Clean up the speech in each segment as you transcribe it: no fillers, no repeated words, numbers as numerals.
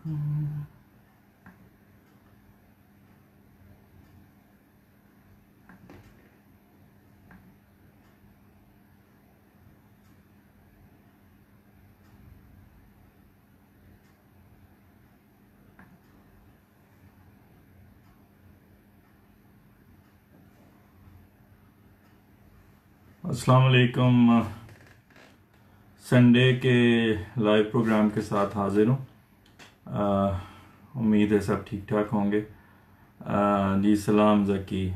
अस्सलाम वालेकुम। संडे के लाइव प्रोग्राम के साथ हाजिर हूँ। उम्मीद है सब ठीक ठाक होंगे। जी सलाम ज़की,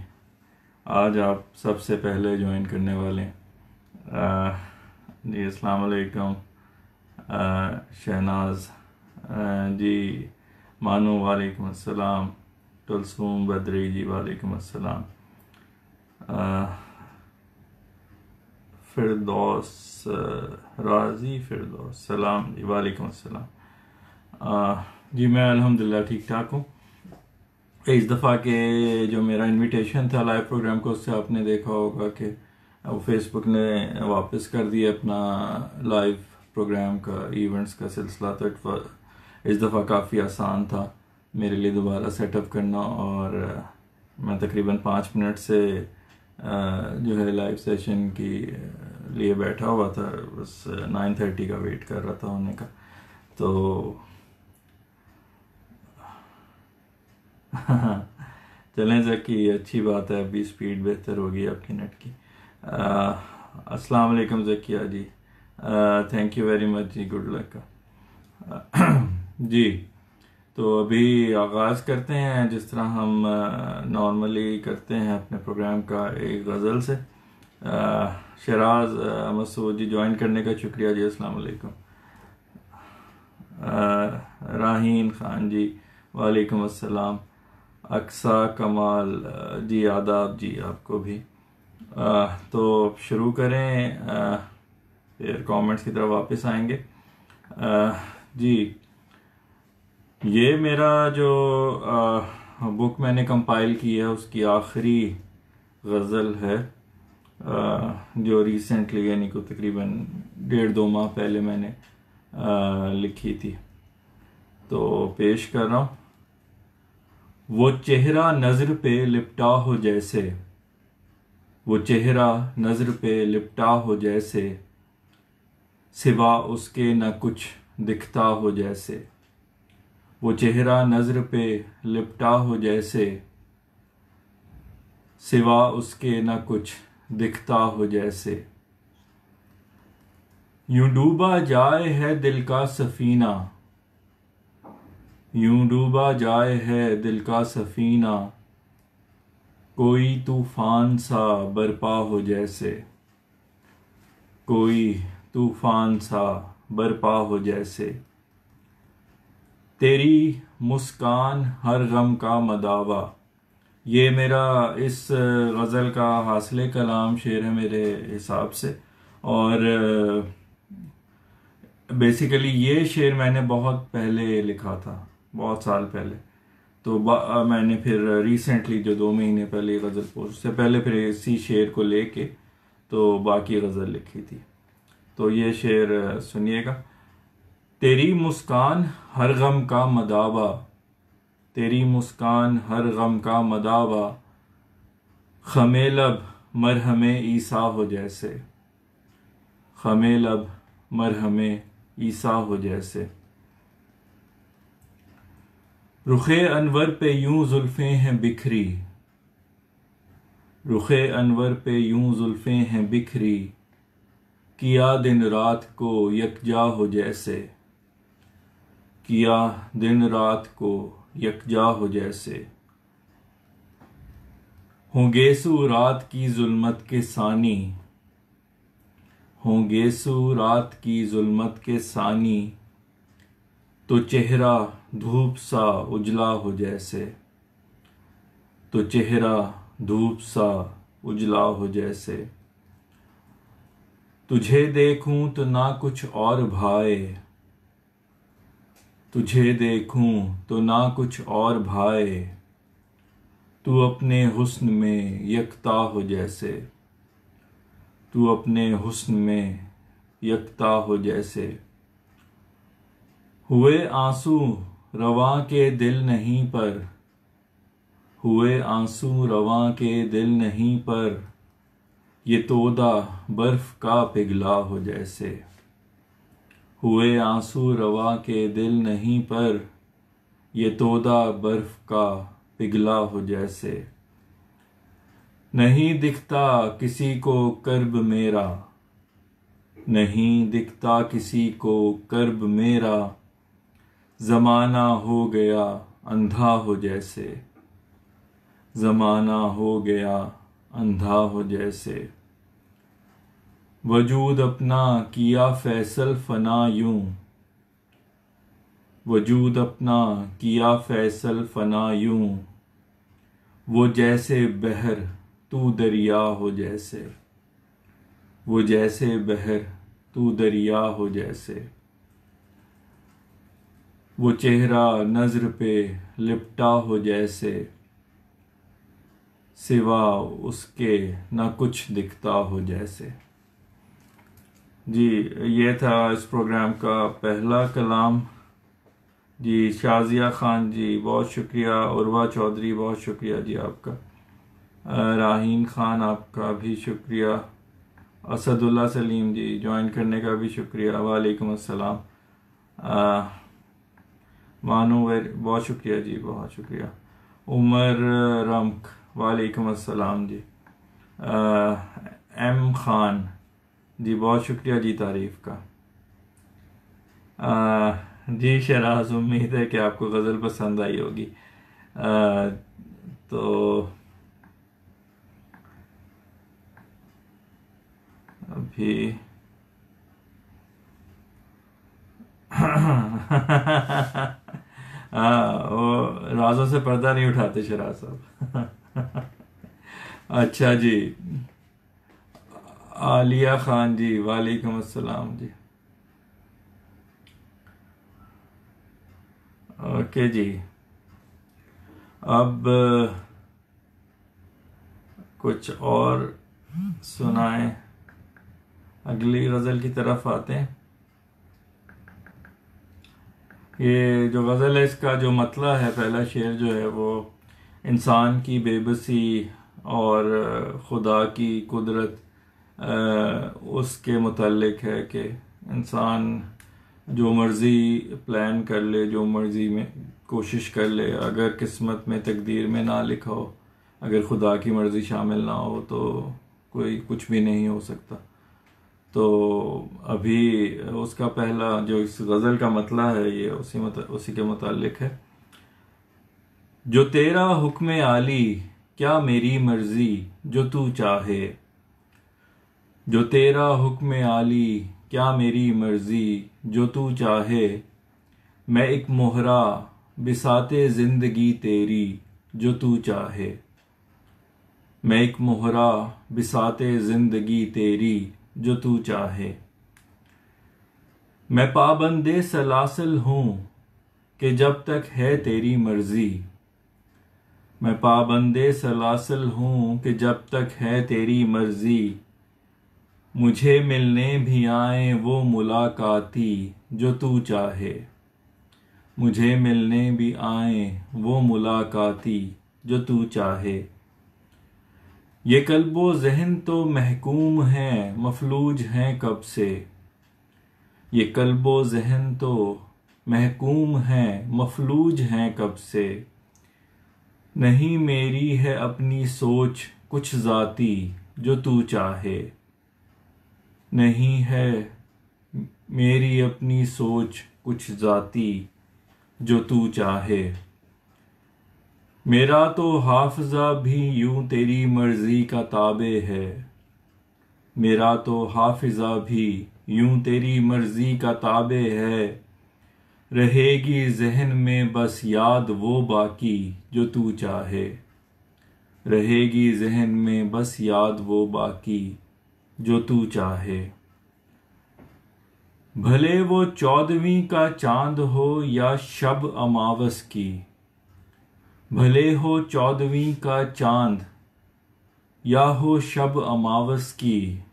आज आप सबसे पहले ज्वाइन करने वाले हैं। जी अस्सलाम वालेकुम। शहनाज जी, मानू वालेकुम अस्सलाम। तुलसूम बदरी जी वालेकुम अस्सलाम। फिरदौस राजी फिरदौस सलाम जी वालेकुम अस्सलाम। जी मैं अल्हम्दुलिल्लाह ठीक ठाक हूँ। इस दफ़ा के जो मेरा इनविटेशन था लाइव प्रोग्राम को, उससे आपने देखा होगा कि वो फेसबुक ने वापस कर दिया अपना लाइव प्रोग्राम का इवेंट्स का सिलसिला। तो इस दफ़ा काफ़ी आसान था मेरे लिए दोबारा सेटअप करना, और मैं तकरीबन 5 मिनट से जो है लाइव सेशन की लिए बैठा हुआ था। बस 9:30 का वेट कर रहा था होने का। तो चलें ज़की, अच्छी बात है, अभी स्पीड बेहतर होगी आपकी नेट की। अस्सलाम वालेकुम Zakia ji, thank you very much जी, गुड लक जी। तो अभी आगाज़ करते हैं जिस तरह हम नॉर्मली करते हैं अपने प्रोग्राम का, एक गज़ल से। शराज मसूद जी ज्वाइन करने का शुक्रिया जी, अस्सलाम वालेकुम। राहीन खान जी वालेकुम अस्सलाम। अक्सा कमाल जी आदाब जी आपको भी। तो शुरू करें, फिर कमेंट्स की तरफ वापस आएंगे। जी, ये मेरा जो बुक मैंने कंपाइल की है उसकी आखिरी गज़ल है, जो रिसेंटली यानी को तकरीबन 1.5-2 माह पहले मैंने लिखी थी। तो पेश कर रहा हूँ। वो चेहरा नज़र पे लिपटा हो जैसे, वो चेहरा नज़र पे लिपटा हो जैसे, सिवा उसके न कुछ दिखता हो जैसे। वो चेहरा नज़र पे लिपटा हो जैसे, सिवा उसके न कुछ दिखता हो जैसे। यूं डूबा जाए है दिल का सफीना, यूं डूबा जाए है दिल का सफीना, कोई तूफान सा बरपा हो जैसे, कोई तूफान सा बरपा हो जैसे। तेरी मुस्कान हर गम का मदावा, ये मेरा इस गज़ल का हासिल कलाम शेर है मेरे हिसाब से। और बेसिकली ये शेर मैंने बहुत पहले लिखा था, बहुत साल पहले। तो मैंने फिर रिसेंटली जो 2 महीने पहले ये गज़ल पोस्ट, उससे पहले फिर इसी शेर को लेके तो बाकी गज़ल लिखी थी। तो ये शेर सुनिएगा। तेरी मुस्कान हर गम का मदावा, तेरी मुस्कान हर गम का मदावा, ख़मे लब मरहमे ईसा हो जैसे, ख़मे लब मरहमे ईसा हो जैसे। रुखे अनवर पे यूं जुल्फ़ें हैं बिखरी, रुखे अनवर पे यूं जुल्फ़ें हैं बिखरी, किया दिन रात को यकजा हो जैसे, किया दिन रात को यकजा हो जैसे। हों गेसू रात की जुल्मत के सानी, हों गेसू रात की जुल्मत के सानी, तो चेहरा धूप सा उजला हो जैसे, तो चेहरा धूप सा उजला हो जैसे। तुझे देखूं तो ना कुछ और भाए, तुझे देखूं तो ना कुछ और भाए, तू अपने हुस्न में यकता हो जैसे, तू अपने हुस्न में यकता हो जैसे। हुए आंसू रवां के दिल नहीं पर, हुए आंसू रवां के दिल नहीं पर, ये तोदा बर्फ का पिघला हो जैसे। हुए आंसू रवां के दिल नहीं पर, ये तोदा बर्फ का पिघला हो जैसे। नहीं दिखता किसी को कर्ब मेरा, नहीं दिखता किसी को कर्ब मेरा, जमाना हो गया अंधा हो जैसे। जमाना हो गया अंधा हो जैसे। वजूद अपना किया फैसल फना यूं, वजूद अपना किया फैसल फना यूं, वो जैसे बहर तू दरिया हो जैसे। वो जैसे बहर तू दरिया हो जैसे। वो चेहरा नज़र पे लिपटा हो जैसे, सिवा उसके न कुछ दिखता हो जैसे। जी, ये था इस प्रोग्राम का पहला कलाम। जी, शाजिया खान जी बहुत शुक्रिया, उर्वा चौधरी बहुत शुक्रिया जी आपका, राहीन खान आपका भी शुक्रिया, असदुल्ला सलीम जी ज्वाइन करने का भी शुक्रिया, वालेकुम अस्सलाम। मानो बहुत शुक्रिया जी, बहुत शुक्रिया। उमर रमक वालेकुम अस्सलाम जी। एम खान जी बहुत शुक्रिया जी तारीफ का। जी शराज, उम्मीद है कि आपको गज़ल पसंद आई होगी। तो अभी वो राजों से पर्दा नहीं उठाते शराज साहब। अच्छा जी, आलिया खान जी वालेकुम अस्सलाम जी। ओके जी, अब कुछ और सुनाएं, अगली गज़ल की तरफ आते हैं। ये जो गज़ल है इसका जो मतला है, पहला शेर जो है वो इंसान की बेबसी और खुदा की कुदरत उसके मुताल्लिक है कि इंसान जो मर्ज़ी प्लान कर ले, जो मर्ज़ी में कोशिश कर ले, अगर किस्मत में तकदीर में ना लिखा हो, अगर खुदा की मर्ज़ी शामिल ना हो तो कोई कुछ भी नहीं हो सकता। तो अभी उसका पहला जो इस गज़ल का मतला है ये उसी के मुताल्लिक है। जो तेरा हुक्म आली क्या मेरी मर्ज़ी जो तू चाहे, जो तेरा हुक्म आली क्या मेरी मर्ज़ी जो तू चाहे, मैं एक मोहरा बिसाते ज़िंदगी तेरी जो तू चाहे। मैं एक मोहरा बिसाते ज़िंदगी तेरी जो तू चाहे। मैं पाबंदे सलासल हूँ कि जब तक है तेरी मर्ज़ी। मैं पाबंदे सलासल हूँ कि जब तक है तेरी मर्ज़ी। मुझे मिलने भी आए वो मुलाकाती जो तू चाहे। मुझे मिलने भी आए वो मुलाकाती जो तू चाहे। ये कल्बो ज़हन तो महकूम हैं, मफलूज हैं कब से। ये कल्बो ज़हन तो महकूम हैं, मफलूज हैं कब से। नहीं मेरी है अपनी सोच कुछ ज़ाती जो तू चाहे। नहीं है मेरी अपनी सोच कुछ ज़ाती जो तू चाहे। मेरा तो हाफ़िज़ा भी यूं तेरी मर्ज़ी का ताबे है। मेरा तो हाफ़िज़ा भी यूं तेरी मर्ज़ी का ताबे है। रहेगी ज़हन में बस याद वो बाकी जो तू चाहे। रहेगी ज़हन में बस याद वो बाकी जो तू चाहे। भले वो 14वीं का चांद हो या शब अमावस की। भले हो 14वीं का चांद या हो शब अमावस की।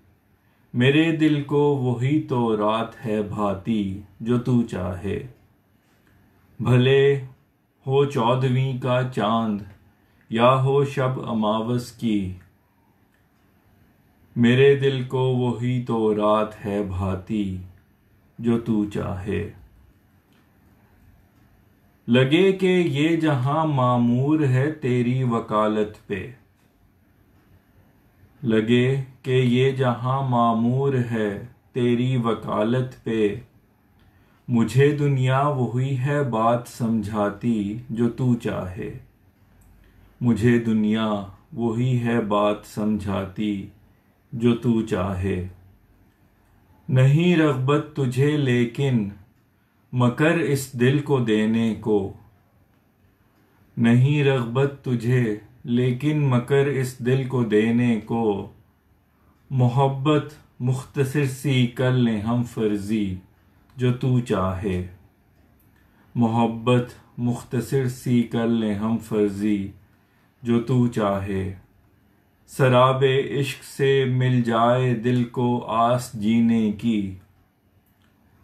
मेरे दिल को वही तो रात है भाती जो तू चाहे। भले हो 14वीं का चांद या हो शब अमावस की, मेरे दिल को वही तो रात है भाती जो तू चाहे। लगे कि ये जहां मामूर है तेरी वकालत पे, लगे कि ये जहां मामूर है तेरी वकालत पे, मुझे दुनिया वही है बात समझाती जो तू चाहे। मुझे दुनिया वही है बात समझाती जो तू चाहे। नहीं रग़बत तुझे लेकिन मकर इस दिल को देने को, नहीं रग़बत तुझे लेकिन मकर इस दिल को देने को, मोहब्बत मुख्तसर सी कर लें हम फर्जी जो तू चाहे। मोहब्बत मुख्तसर सी कर लें हम फर्जी जो तू चाहे। सराबे इश्क से मिल जाए दिल को आस जीने की,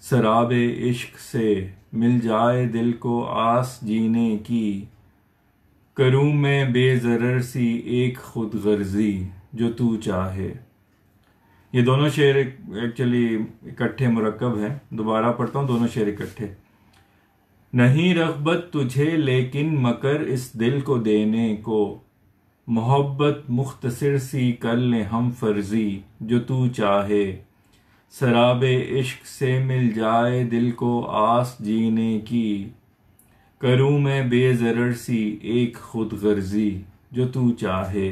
सराबे इश्क से मिल जाए दिल को आस जीने की, करूँ मैं बेज़रर सी एक खुद गर्जी जो तू चाहे। ये दोनों शेर एक्चुअली इकट्ठे मुरक्कब हैं, दोबारा पढ़ता हूँ दोनों शेर इकट्ठे। नहीं रग़बत तुझे लेकिन मकर इस दिल को देने को, मोहब्बत मुख्तसर सी कर लें हम फर्जी जो तू चाहे। सराबे इश्क से मिल जाए दिल को आस जीने की, करूँ मैं बेज़रर सी एक खुद गर्जी जो तू चाहे।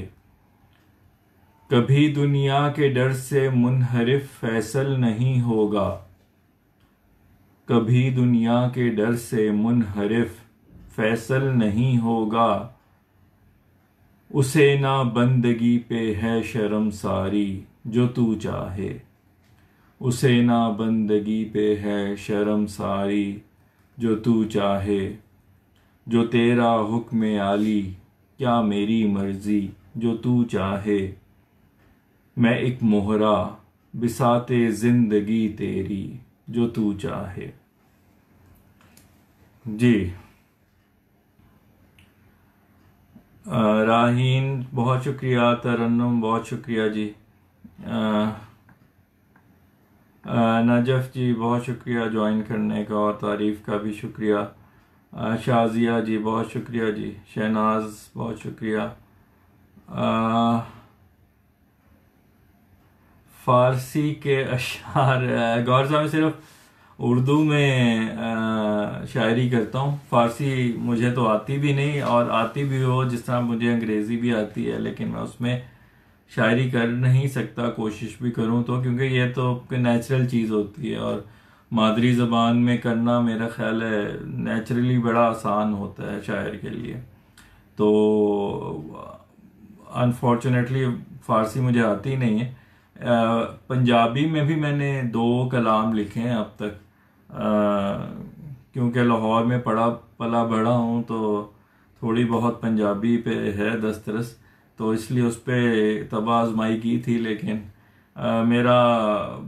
कभी दुनिया के डर से मुनहरिफ फैसल नहीं होगा, कभी दुनिया के डर से मुनहरिफ फैसल नहीं होगा, उसे ना बंदगी पे है शर्मसारी जो तू चाहे। उसे ना बंदगी पे है शर्मसारी जो तू चाहे। जो तेरा हुक्म आली क्या मेरी मर्जी जो तू चाहे। मैं एक मोहरा बिसाते जिंदगी तेरी जो तू चाहे। जी राहीन बहुत शुक्रिया, तरन्नुम बहुत शुक्रिया जी, नजफ जी बहुत शुक्रिया ज्वाइन करने का और तारीफ़ का भी शुक्रिया, शाजिया जी बहुत शुक्रिया जी, शहनाज बहुत शुक्रिया। फ़ारसी के अशार गौर साहब सिर्फ उर्दू में शायरी करता हूँ, फ़ारसी मुझे तो आती भी नहीं, और आती भी हो जिस तरह मुझे अंग्रेज़ी भी आती है लेकिन मैं उसमें शायरी कर नहीं सकता, कोशिश भी करूँ तो, क्योंकि ये तो नेचुरल चीज़ होती है और मादरी ज़बान में करना मेरा ख्याल है नेचुरली बड़ा आसान होता है शायर के लिए। तो अनफॉर्चुनेटली फ़ारसी मुझे आती नहीं है। पंजाबी में भी मैंने 2 कलाम लिखे हैं अब तक, क्योंकि लाहौर में पला बड़ा हूँ तो थोड़ी बहुत पंजाबी पे है दस्तरस, तो इसलिए उस पर तब आजमाई की थी। लेकिन मेरा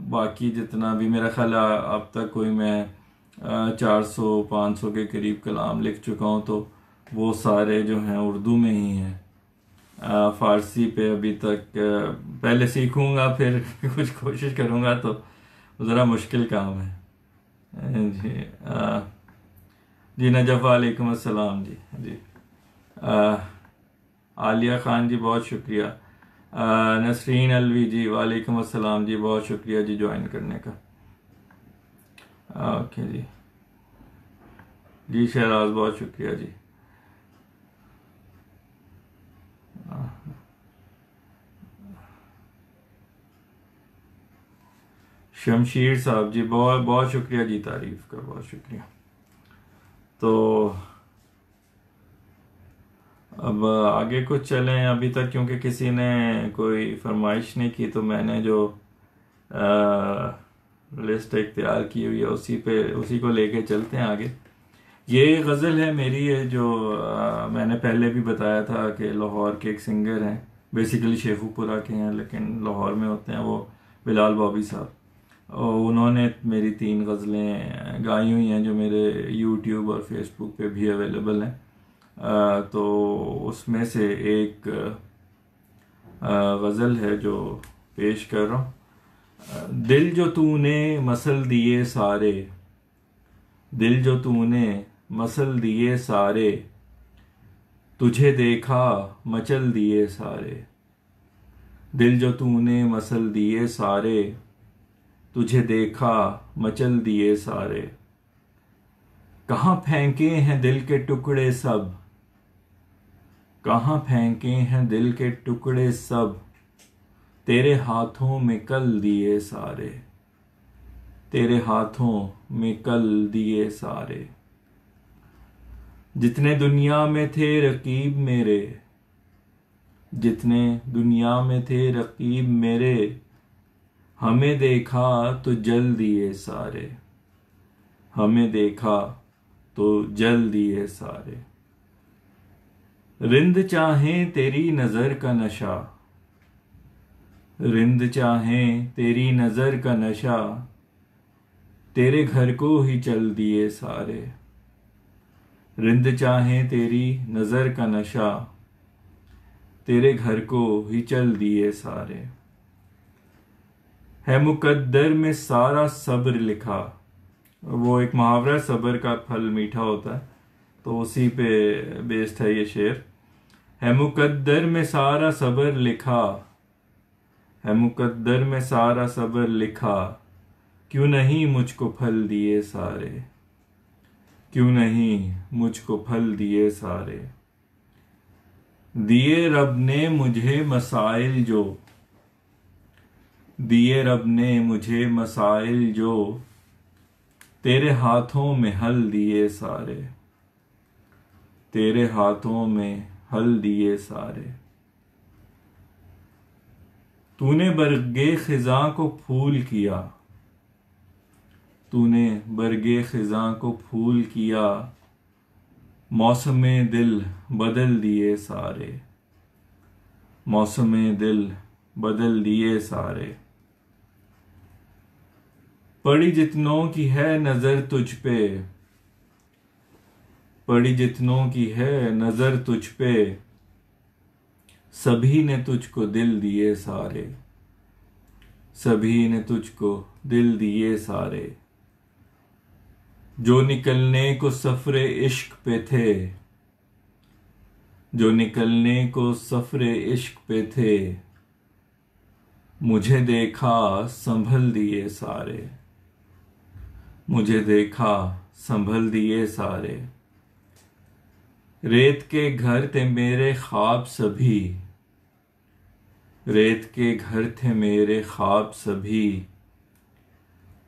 बाकी जितना भी मेरा ख्याल अब तक कोई मैं 400-500 के करीब कलाम लिख चुका हूँ, तो वो सारे जो हैं उर्दू में ही हैं। फ़ारसी पे अभी तक पहले सीखूंगा फिर कुछ कोशिश करूंगा, तो ज़रा मुश्किल काम है जी। जी नजफ़ वालेकुम अस्सलाम जी। जी आलिया ख़ान जी बहुत शुक्रिया, नसरीन अलवी जी वालेकुम अस्सलाम जी बहुत शुक्रिया जी ज्वाइन करने का। ओके जी, जी शहराज बहुत शुक्रिया जी। शमशीर साहब जी बहुत बहुत शुक्रिया जी, तारीफ़ का बहुत शुक्रिया। तो अब आगे कुछ चलें, अभी तक क्योंकि किसी ने कोई फरमाइश नहीं की, तो मैंने जो लिस्ट एक तैयार की हुई है उसी को लेके चलते हैं आगे। ये गज़ल है मेरी है जो मैंने पहले भी बताया था कि लाहौर के एक सिंगर हैं, बेसिकली शेखुपुरा के हैं लेकिन लाहौर में होते हैं, वो बिलाल बॉबी साहब। और उन्होंने मेरी 3 गज़लें गाई हुई हैं जो मेरे यूट्यूब और फेसबुक पे भी अवेलेबल हैं। तो उसमें से एक गज़ल है जो पेश कर रहा हूँ। दिल जो तूने मसल दिए सारे, दिल जो तूने मसल दिए सारे, तुझे देखा मचल दिए सारे। दिल जो तूने मसल दिए सारे, तुझे देखा मचल दिए सारे। कहाँ फेंके हैं दिल के टुकड़े सब, कहाँ फेंके हैं दिल के टुकड़े सब, तेरे हाथों में कल दिए सारे, तेरे हाथों में कल दिए सारे। जितने दुनिया में थे रकीब मेरे, जितने दुनिया में थे रकीब मेरे, हमें देखा तो जल दिए सारे, हमें देखा तो जल दिए सारे। रिंद चाहें तेरी नजर का नशा, रिंद चाहें तेरी नजर का नशा, तेरे घर को ही चल दिए सारे। रिंद चाहें तेरी नजर का नशा, तेरे घर को ही चल दिए सारे। है मुकद्दर में सारा सब्र लिखा, वो एक मुहावरा, सब्र का फल मीठा होता है, तो उसी पे बेस्ड है ये शेर। है मुकद्दर में सारा सब्र लिखा, है मुकद्दर में सारा सब्र लिखा, क्यों नहीं मुझको फल दिए सारे, क्यों नहीं मुझको फल दिए सारे। दिए रब ने मुझे मसाइल जो, दिए रब ने मुझे मसाइल जो, तेरे हाथों में हल दिए सारे, तेरे हाथों में हल दिए सारे। तूने बरगे खिजां को फूल किया, तूने बरगे खिजां को फूल किया, मौसमे दिल बदल दिए सारे, मौसमे दिल बदल दिए सारे। पड़ी जितनों की है नजर तुझ पे, पड़ी जितनों की है नजर तुझ पे, सभी ने तुझको दिल दिए सारे, सभी ने तुझको दिल दिए सारे। जो निकलने को सफरे इश्क पे थे, जो निकलने को सफरे इश्क पे थे, मुझे देखा संभल दिए सारे, मुझे देखा संभल दिए सारे। रेत के घर थे मेरे ख्वाब सभी, रेत के घर थे मेरे ख्वाब सभी,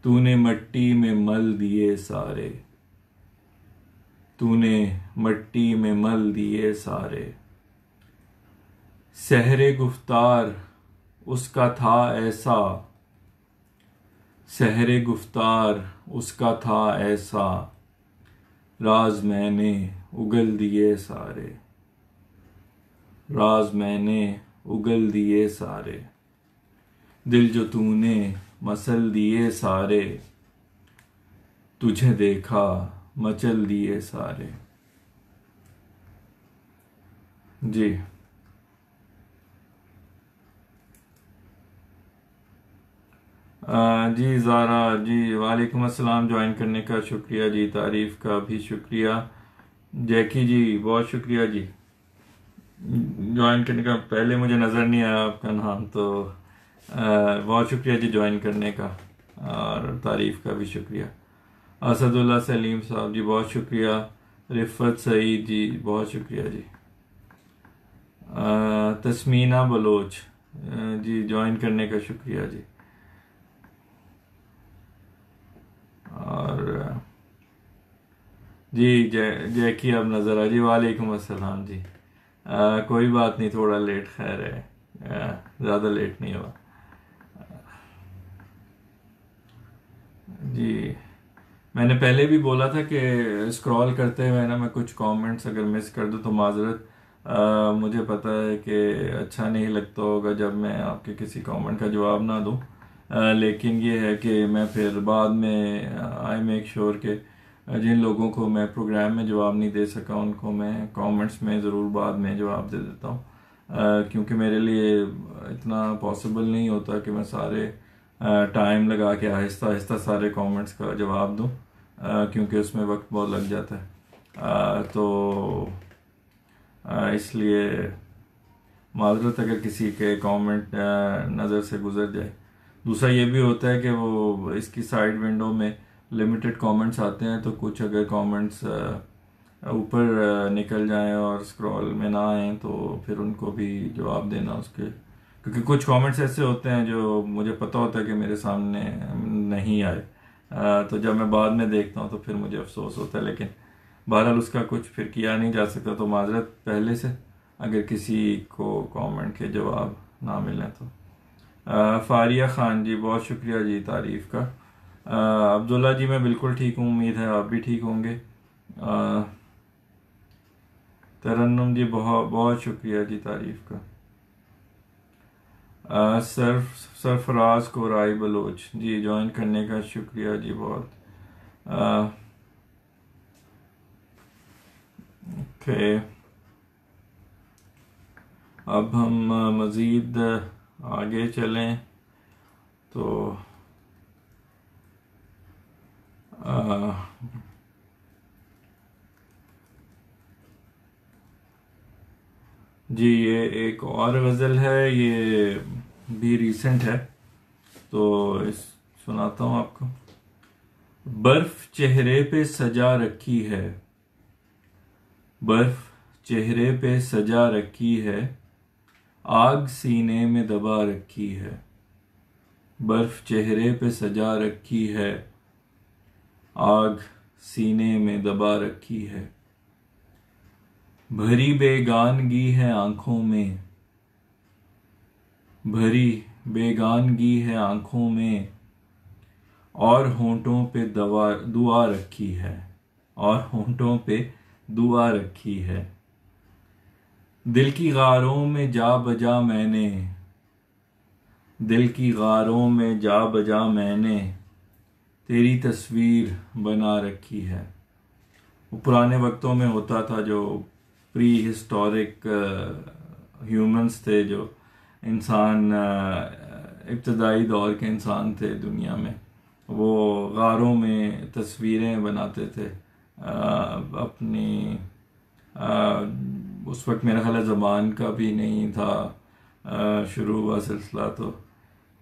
तूने मट्टी में मल दिए सारे, तूने मट्टी में मल दिए सारे। सहरे गुफ्तार उसका था ऐसा, सहरे गुफ्तार उसका था ऐसा, राज मैंने उगल दिए सारे, राज मैंने उगल दिए सारे। दिल जो तूने मसल दिए सारे, तुझे देखा मचल दिए सारे। जी जी ज़ारा जी, वालेकुम अस्सलाम, ज्वाइन करने का शुक्रिया जी, तारीफ़ का भी शुक्रिया। जैकी जी बहुत शुक्रिया जी, ज्वाइन करने का। पहले मुझे नज़र नहीं आया आपका नाम, तो बहुत शुक्रिया जी ज्वाइन करने का, और तारीफ़ का भी शुक्रिया। असदुल्ला सलीम साहब जी बहुत शुक्रिया। रिफ़त सईद जी बहुत शुक्रिया जी। तस्मीना बलोच जी ज्वाइन करने का शुक्रिया जी। और जी जैकी अब नज़र आ जी, वालेकुम अस्सलाम जी। कोई बात नहीं, थोड़ा लेट, खैर है, ज़्यादा लेट नहीं हुआ जी। मैंने पहले भी बोला था कि स्क्रॉल करते हुए ना मैं कुछ कमेंट्स अगर मिस कर दूं तो माजरत। मुझे पता है कि अच्छा नहीं लगता होगा जब मैं आपके किसी कमेंट का जवाब ना दूं, लेकिन ये है कि मैं फिर बाद में आई मेक श्योर के जिन लोगों को मैं प्रोग्राम में जवाब नहीं दे सका उनको मैं कमेंट्स में ज़रूर बाद में जवाब दे देता हूँ, क्योंकि मेरे लिए इतना पॉसिबल नहीं होता कि मैं सारे टाइम लगा के आहिस्ता आहिस्ता सारे कमेंट्स का जवाब दूँ, क्योंकि उसमें वक्त बहुत लग जाता है। तो इसलिए माजरत अगर किसी के कमेंट नज़र से गुजर जाए। दूसरा ये भी होता है कि वो इसकी साइड विंडो में लिमिटेड कमेंट्स आते हैं, तो कुछ अगर कमेंट्स ऊपर निकल जाएं और स्क्रॉल में ना आए तो फिर उनको भी जवाब देना उसके, क्योंकि कुछ कमेंट्स ऐसे होते हैं जो मुझे पता होता है कि मेरे सामने नहीं आए, तो जब मैं बाद में देखता हूँ तो फिर मुझे अफसोस होता है, लेकिन बहरहाल उसका कुछ फिर किया नहीं जा सकता। तो माजरत पहले से अगर किसी को कमेंट के जवाब ना मिले तो। फारिया खान जी बहुत शुक्रिया जी तारीफ़ का। अब्दुल्ला जी मैं बिल्कुल ठीक हूँ, उम्मीद है आप भी ठीक होंगे। तरन्नुम जी बहुत बहुत शुक्रिया जी तारीफ़ का। सरफराज को राय बलोच जी ज्वाइन करने का शुक्रिया जी बहुत। ओके, अब हम मज़ीद आगे चलें तो जी ये एक और गज़ल है, ये भी रीसेंट है तो इस सुनाता हूँ आपको। बर्फ चेहरे पे सजा रखी है, बर्फ चेहरे पे सजा रखी है, आग सीने में दबा रखी है। बर्फ चेहरे पे सजा रखी है, आग सीने में दबा रखी है। भरी बेगानगी है आंखों में, भरी बेगानगी है आंखों में, और होंठों पे दुआ रखी है, और होंठों पे दुआ रखी है। दिल की गारों में जा बजा मैंने, दिल की गारों में जा बजा मैंने, तेरी तस्वीर बना रखी है। वो पुराने वक्तों में होता था, जो प्री हिस्टोरिक ह्यूमंस थे, जो इंसान इब्तदाई दौर के इंसान थे दुनिया में, वो गारों में तस्वीरें बनाते थे अपनी। उस वक्त मेरा ख्याल ज़बान का भी नहीं था शुरू हुआ सिलसिला, तो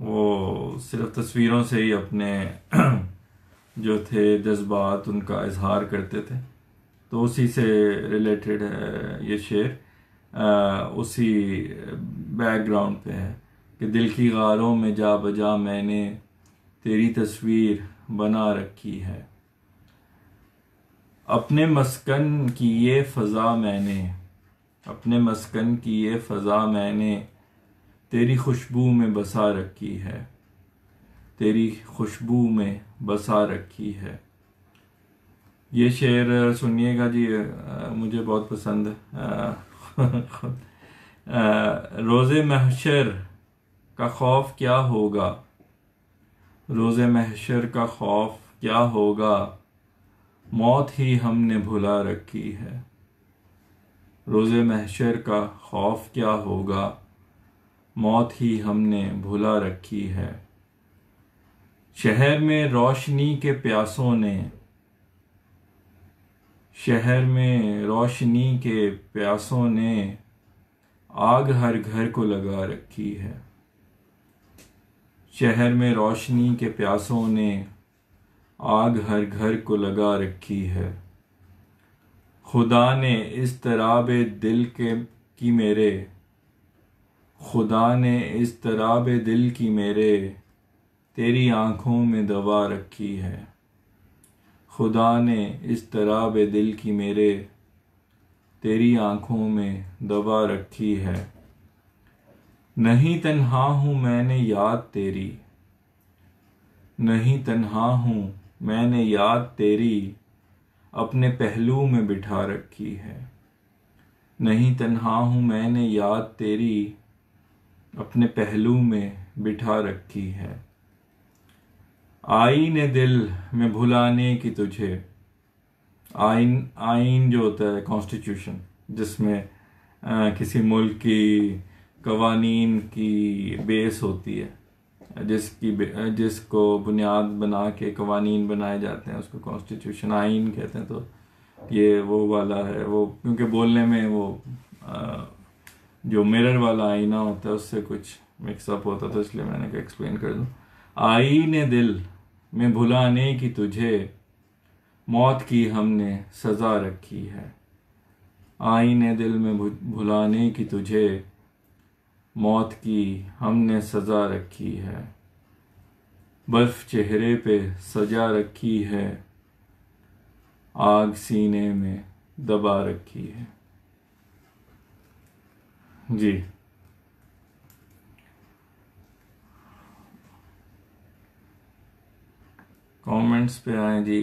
वो सिर्फ तस्वीरों से ही अपने जो थे जज्बात उनका इजहार करते थे। तो उसी से रिलेटेड है ये शेर, उसी बैकग्राउंड पे है कि दिल की गारों में जा बजा मैंने, तेरी तस्वीर बना रखी है। अपने मस्कन की ये फ़ज़ा मैंने, अपने मस्कन की ये फ़ज़ा मैंने, तेरी खुशबू में बसा रखी है, तेरी खुशबू में बसा रखी है। ये शेर सुनिएगा जी, मुझे बहुत पसंद है। रोज़े महशर का खौफ क्या होगा, रोज़े महशर का खौफ क्या होगा, मौत ही हमने भुला रखी है। रोज़े महशर का खौफ क्या होगा, मौत ही हमने भुला रखी है। शहर में रोशनी के प्यासों ने, शहर में रोशनी के प्यासों ने, आग हर घर को लगा रखी है। शहर में रोशनी के प्यासों ने, आग हर घर को लगा रखी है। खुदा ने इस तराबे दिल की मेरे, खुदा ने इस तराबे दिल की मेरे, तेरी आंखों में दबा रखी है। खुदा ने इस तराबे दिल की मेरे, तेरी आंखों में दबा रखी है। नहीं तन्हा हूँ मैंने याद तेरी, नहीं तन्हा हूँ मैंने याद तेरी, अपने पहलू में बिठा रखी है। नहीं तन्हा हूँ मैंने याद तेरी, अपने पहलू में बिठा रखी है। आईने दिल में भुलाने की तुझे। आइन आइन जो होता है कॉन्स्टिट्यूशन, जिसमें किसी मुल्क की कवानीन की बेस होती है, जिसको बुनियाद बना के कवानीन बनाए जाते हैं, उसको कॉन्स्टिट्यूशन आइन कहते हैं। तो ये वो वाला है वो, क्योंकि बोलने में वो जो मिरर वाला आईना होता है उससे कुछ मिक्सअप होता, तो इसलिए मैंने कहा एक्सप्लेन कर दूं। आईने दिल में भुलाने की तुझे, मौत की हमने सजा रखी है। आईने दिल में भुलाने की तुझे, मौत की हमने सजा रखी है। बर्फ चेहरे पे सजा रखी है, आग सीने में दबा रखी है। जी, कमेंट्स पे आए जी।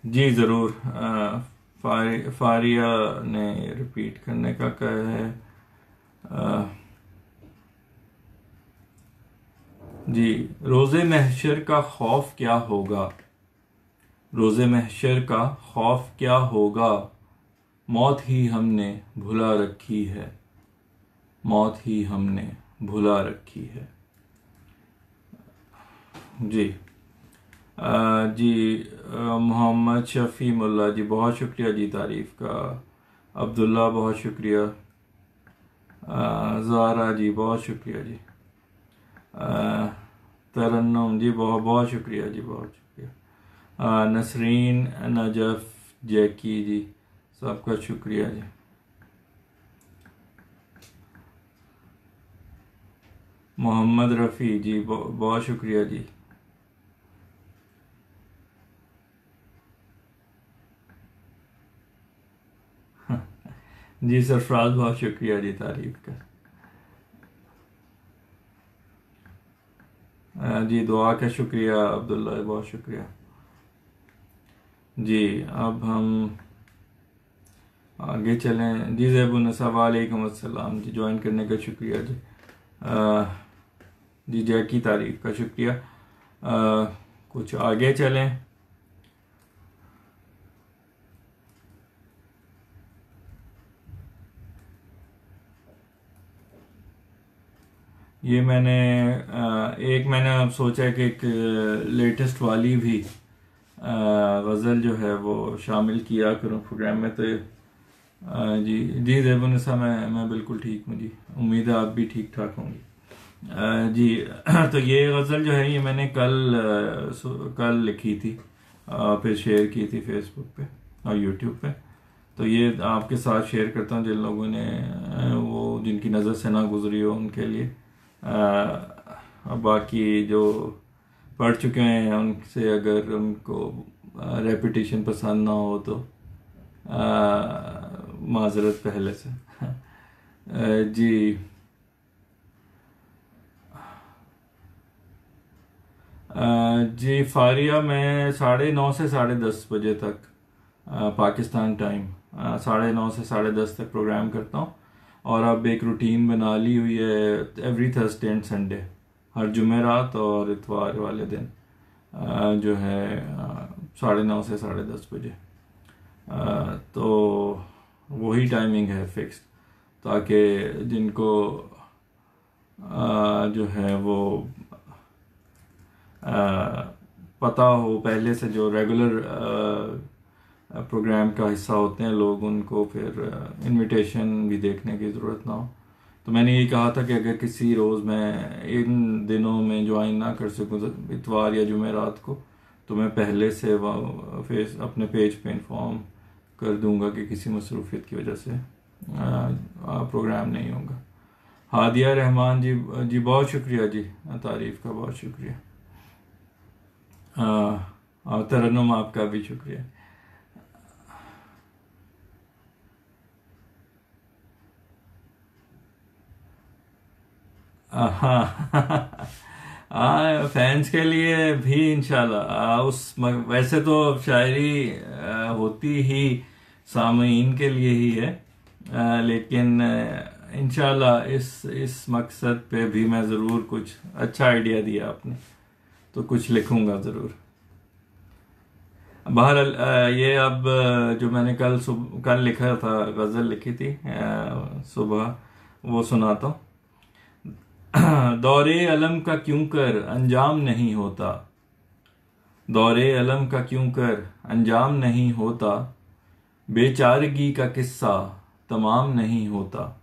जी ज़रूर। फारिया ने रिपीट करने का कहा है। जी, रोज़े महशर का खौफ क्या होगा? रोज़े महशर का खौफ क्या होगा? मौत ही हमने भुला रखी है, मौत ही हमने भुला रखी है। जी जी, मोहम्मद शफ़ी मुल्ला जी बहुत शुक्रिया जी तारीफ़ का। अब्दुल्ला बहुत शुक्रिया। ज़ारा जी बहुत शुक्रिया जी। तरन्नुम जी बहुत बहुत शुक्रिया जी, बहुत शुक्रिया। नसरीन, नजफ, जैकी जी, सबका शुक्रिया जी। मोहम्मद रफ़ी जी बहुत शुक्रिया जी। जी सरफराज बहुत शुक्रिया जी तारीफ़ का। जी दुआ का शुक्रिया अब्दुल्ला, बहुत शुक्रिया जी। अब हम आगे चलें जी। ज़ैबुन्नसा वालेकुम अस्सलाम जी, ज्वाइन करने का शुक्रिया जी। जी जैकी तारीफ़ का शुक्रिया। कुछ आगे चलें। ये मैंने एक मैंने अब सोचा कि एक लेटेस्ट वाली भी गज़ल जो है वो शामिल किया करूँ प्रोग्राम में। तो जी जी ज़ैबुन्नसा, मैं बिल्कुल ठीक हूँ जी, उम्मीद है आप भी ठीक ठाक होंगी। जी तो ये गज़ल जो है ये मैंने कल लिखी थी, फिर शेयर की थी फेसबुक पे और यूट्यूब पे। तो ये आपके साथ शेयर करता हूँ जिन लोगों ने वो जिनकी नज़र से ना गुजरी हो उनके लिए। बाकी जो पढ़ चुके हैं उनसे अगर उनको रेपिटेशन पसंद ना हो तो माजरत पहले से। जी जी फारिया, मैं 9:30 से 10:30 बजे तक पाकिस्तान टाइम 9:30 से 10:30 तक प्रोग्राम करता हूँ। और अब एक रूटीन बना ली हुई है, एवरी थर्सडे एंड संडे, हर जुमेरात और इतवार वाले दिन जो है 9:30 से 10:30 बजे। तो वही टाइमिंग है फिक्स, ताकि जिनको जो है वो पता हो पहले से, जो रेगुलर प्रोग्राम का हिस्सा होते हैं लोग, उनको फिर इनविटेशन भी देखने की ज़रूरत ना हो। तो मैंने ये कहा था कि अगर किसी रोज़ मैं इन दिनों में ज्वाइन ना कर सकूँ, इतवार या जुमेरात को, तो मैं पहले से अपने पेज पे इन्फॉर्म कर दूंगा कि किसी मसरूफियत की वजह से प्रोग्राम नहीं होगा। हादिया रहमान जी जी बहुत शुक्रिया जी, तारीफ़ का बहुत शुक्रिया। और तरन्नुम आपका भी शुक्रिया। हाँ फैंस के लिए भी इंशाल्लाह। वैसे तो शायरी होती ही सामीन के लिए ही है, लेकिन इंशाल्लाह इस मकसद पे भी मैं ज़रूर कुछ अच्छा आइडिया दिया आपने, तो कुछ लिखूंगा ज़रूर। बहरहाल ये अब जो मैंने कल लिखा था, गज़ल लिखी थी सुबह, वो सुनाता हूँ। दौरे अलम का क्यों कर अंजाम नहीं होता, दौरे अलम का क्यों कर अंजाम नहीं होता, बेचारगी का किस्सा तमाम नहीं होता,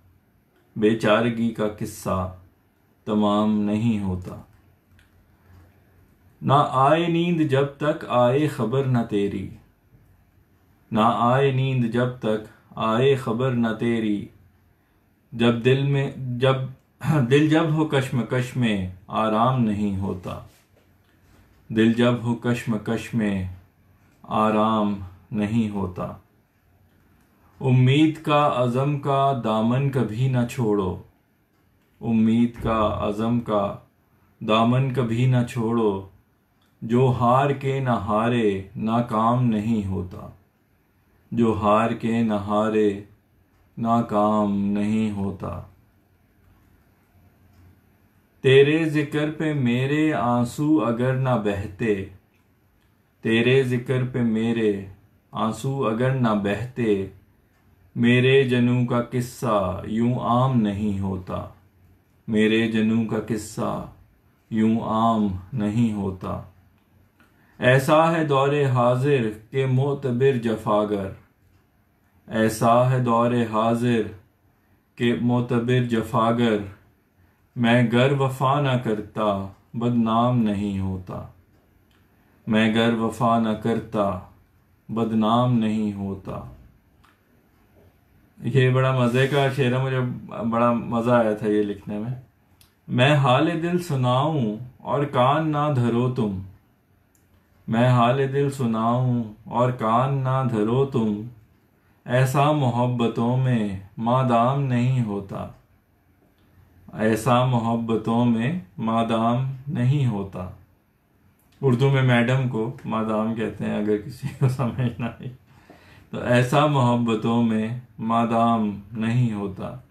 बेचारगी का किस्सा तमाम नहीं होता। ना आए नींद जब तक आए खबर न तेरी, ना आए नींद जब तक आए खबर न तेरी, जब दिल जब हो कश्मकश में आराम नहीं होता, दिल जब हो कश्मकश में आराम नहीं होता। उम्मीद का अज़म का दामन कभी न छोड़ो, उम्मीद का अज़म का दामन कभी न छोड़ो, जो हार के न हारे नाकाम नहीं होता, जो हार के न हारे नाकाम नहीं होता। तेरे जिक्र पे मेरे आंसू अगर ना बहते, तेरे जिक्र पे मेरे आंसू अगर ना बहते, मेरे जनू का किस्सा यूं आम नहीं होता, मेरे जनू का किस्सा यूं आम नहीं होता। ऐसा है दौरे हाजिर के मोतबिर जफागर, ऐसा है दौरे हाजिर के मोतबिर जफागर, मैं गर वफा न करता बदनाम नहीं होता, मैं गर वफा न करता बदनाम नहीं होता। ये बड़ा मज़े का शेर है, मुझे बड़ा मज़ा आया था ये लिखने में। मैं हाल दिल सुनाऊं और कान ना धरो तुम, मैं हाल दिल सुनाऊं और कान ना धरो तुम, ऐसा मोहब्बतों में मादाम नहीं होता, ऐसा मोहब्बतों में मादाम नहीं होता। उर्दू में मैडम को मादाम कहते हैं, अगर किसी को समझना है तो। ऐसा मोहब्बतों में मादाम नहीं होता।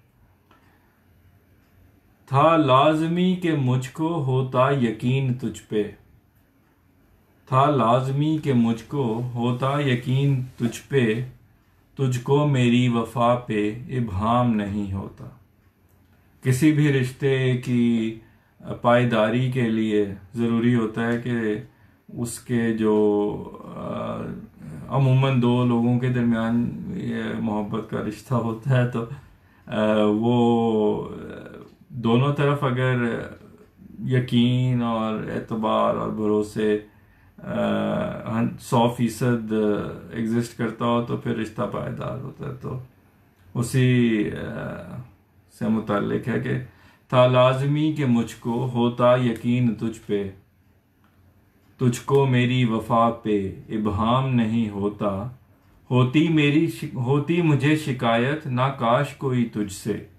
था लाजमी के मुझको होता यकीन तुझ पे, था लाजमी के मुझको होता यकीन तुझ पे, तुझको मेरी वफा पे इब्हाम नहीं होता। किसी भी रिश्ते की पायदारी के लिए ज़रूरी होता है कि उसके जो अमूमन दो लोगों के दरमियान ये मोहब्बत का रिश्ता होता है, तो वो दोनों तरफ अगर यकीन और एतबार और भरोसे 100% एग्जिस्ट करता हो तो फिर रिश्ता पायदार होता है। तो उसी से मुताल्लिक है कि था लाजमी के मुझको होता यकीन तुझ पे, तुझको मेरी वफा पे इब्हाम नहीं होता। होती मुझे शिकायत ना काश कोई तुझसे,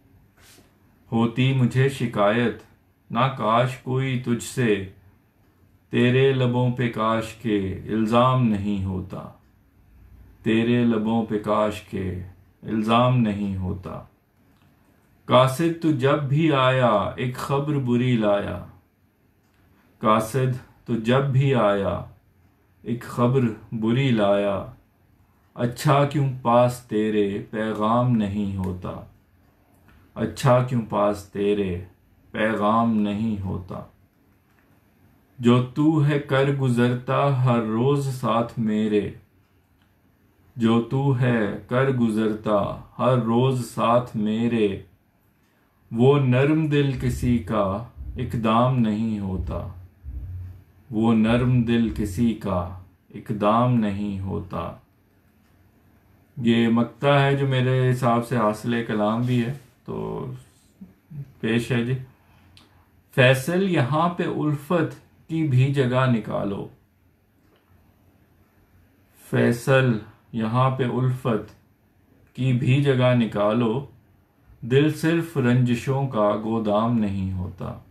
होती मुझे शिकायत ना काश कोई तुझसे, तेरे लबों पे काश के इल्ज़ाम नहीं होता, तेरे लबों पे काश के इल्ज़ाम नहीं होता। कासिद तू जब भी आया एक खबर बुरी लाया, कासिद तू जब भी आया एक खबर बुरी लाया, अच्छा क्यों पास तेरे पैगाम नहीं होता, अच्छा क्यों पास तेरे पैगाम नहीं होता। जो तू है कर गुजरता हर रोज साथ मेरे, जो तू है कर गुजरता हर रोज साथ मेरे, वो नर्म दिल किसी का इकदाम नहीं होता, वो नर्म दिल किसी का इकदाम नहीं होता। ये मक्ता है जो मेरे हिसाब से हासिल कलाम भी है, तो पेश है जी। फैसल यहाँ पे उल्फत की भी जगह निकालो, फैसल यहाँ पे उल्फत की भी जगह निकालो, दिल सिर्फ रंजिशों का गोदाम नहीं होता,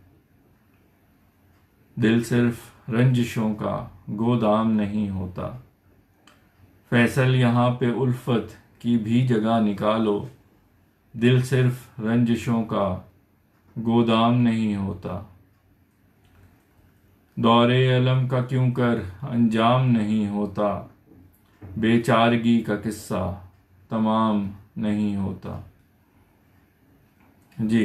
दिल सिर्फ रंजिशों का गोदाम नहीं होता। फैसल यहाँ पे उल्फत की भी जगह निकालो, दिल सिर्फ रंजिशों का गोदाम नहीं होता। दौरे अलम का क्यों कर अंजाम नहीं होता। बेचारगी का किस्सा तमाम नहीं होता। जी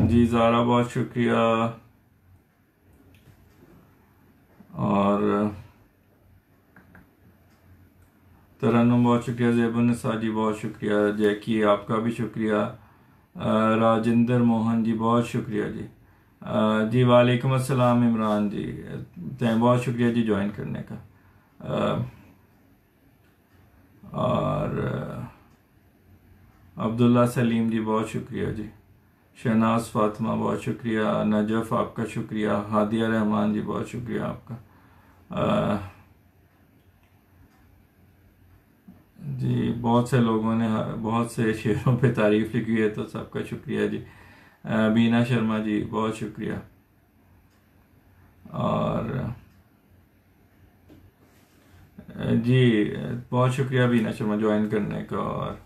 जी ज़ारा बहुत शुक्रिया। और तरन्नुम बहुत शुक्रिया। ज़ेबुन्निसा जी बहुत शुक्रिया। जैकी आपका भी शुक्रिया। राजेंद्र मोहन जी बहुत शुक्रिया जी। जी वालेकुम अस्सलाम इमरान जी, बहुत शुक्रिया जी ज्वाइन करने का। और अब्दुल्ला सलीम जी बहुत शुक्रिया जी। शहनाज फातिमा बहुत शुक्रिया। नजफ आपका शुक्रिया। हादिया रहमान जी बहुत शुक्रिया आपका। जी बहुत से लोगों ने बहुत से शेरों पे तारीफ लिखी है, तो सबका शुक्रिया जी। बीना शर्मा जी बहुत शुक्रिया। और जी बहुत शुक्रिया बीना शर्मा ज्वाइन करने का। और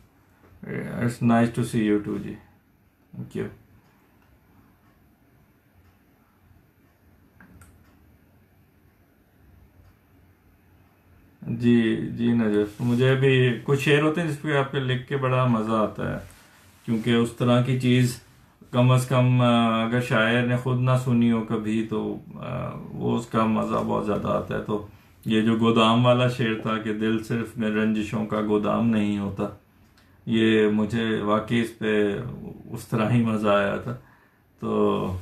it's nice to see you too जी, थैंक यू। जी जी नजर, मुझे भी कुछ शेर होते हैं जिसपे आपके लिख के बड़ा मज़ा आता है, क्योंकि उस तरह की चीज़ कम अज़ कम अगर शायर ने खुद ना सुनी हो कभी तो वो उसका मज़ा बहुत ज़्यादा आता है। तो ये जो गोदाम वाला शेर था कि दिल सिर्फ में रंजिशों का गोदाम नहीं होता, ये मुझे वाकई इस पे उस तरह ही मज़ा आया था। तो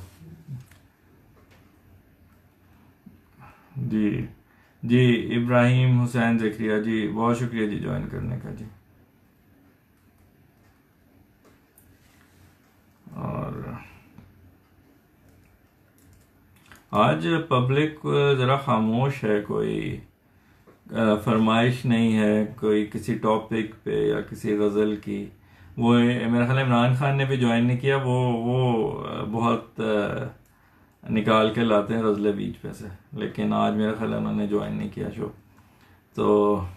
जी जी इब्राहिम हुसैन ज़करिया जी बहुत शुक्रिया जी ज्वाइन करने का जी। और आज पब्लिक ज़रा खामोश है, कोई फरमाइश नहीं है कोई किसी टॉपिक पे या किसी गज़ल की। वो मेरा ख्याल है इमरान खान ने भी ज्वाइन नहीं किया। वो बहुत निकाल के लाते हैं गज़लें बीच में से, लेकिन आज मेरा ख्याल है उन्होंने ज्वाइन नहीं किया शो। तो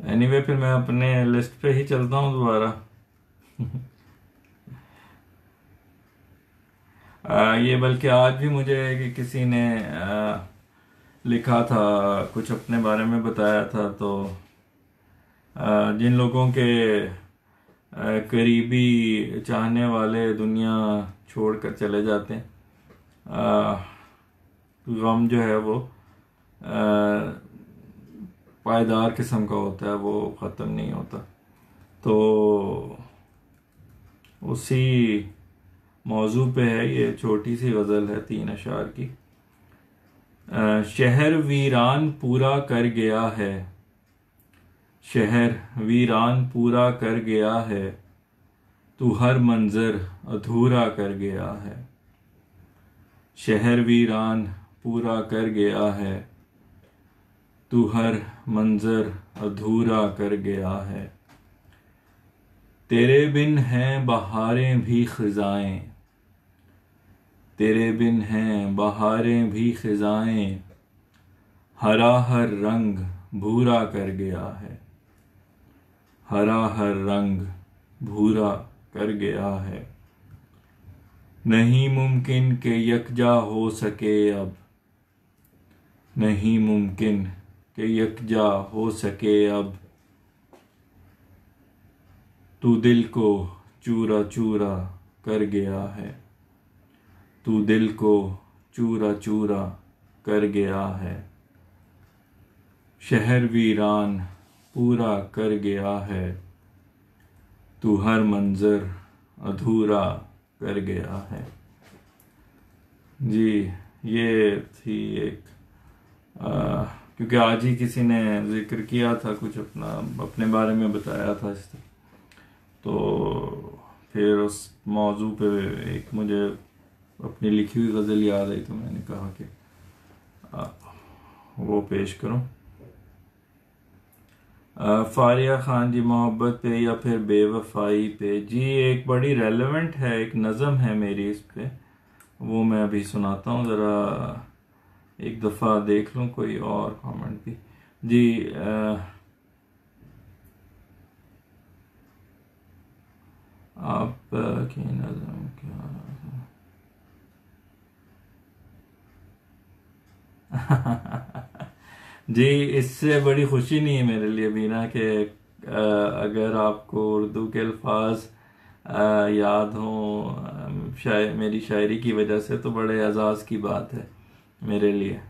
एनीवे फिर मैं अपने लिस्ट पे ही चलता हूँ दोबारा। ये बल्कि आज भी मुझे कि किसी ने लिखा था, कुछ अपने बारे में बताया था। तो जिन लोगों के करीबी चाहने वाले दुनिया छोड़कर चले जाते हैं, गम जो है वो पायदार किस्म का होता है, वो ख़त्म नहीं होता। तो उसी मौजू पे है ये छोटी सी गज़ल है 3 अशार की। शहर वीरान पूरा कर गया है, शहर वीरान पूरा कर गया है, तू हर मंजर अधूरा कर गया है। शहर वीरान पूरा कर गया है, तू हर मंजर अधूरा कर गया है। तेरे बिन हैं बहारें भी खिज़ाएं, तेरे बिन हैं बहारें भी खिज़ाएं, हरा हर रंग भूरा कर गया है, हरा हर रंग भूरा कर गया है। नहीं मुमकिन के यकजा हो सके अब, नहीं मुमकिन के यकजा हो सके अब, तू दिल को चूरा चूरा कर गया है, तू दिल को चूरा चूरा कर गया है। शहर वीरान पूरा कर गया है, तू हर मंजर अधूरा कर गया है। जी ये थी एक क्योंकि आज ही किसी ने जिक्र किया था, कुछ अपने बारे में बताया था इससे, तो फिर उस मौजू पे एक मुझे अपनी लिखी हुई गज़ल याद आई, तो मैंने कहा कि वो पेश करूं। फारिया खान जी मोहब्बत पे या फिर बेवफाई पे, जी एक बड़ी रेलेवेंट है, एक नज़म है मेरी इस पे, वो मैं अभी सुनाता हूँ ज़रा। एक दफ़ा देख लूँ कोई और कमेंट भी। जी आप की नज़र क्या जी, इससे बड़ी खुशी नहीं है मेरे लिए भी ना कि अगर आपको उर्दू के अल्फाज याद हों मेरी शायरी की वजह से, तो बड़े एजाज़ की बात है मेरे लिए।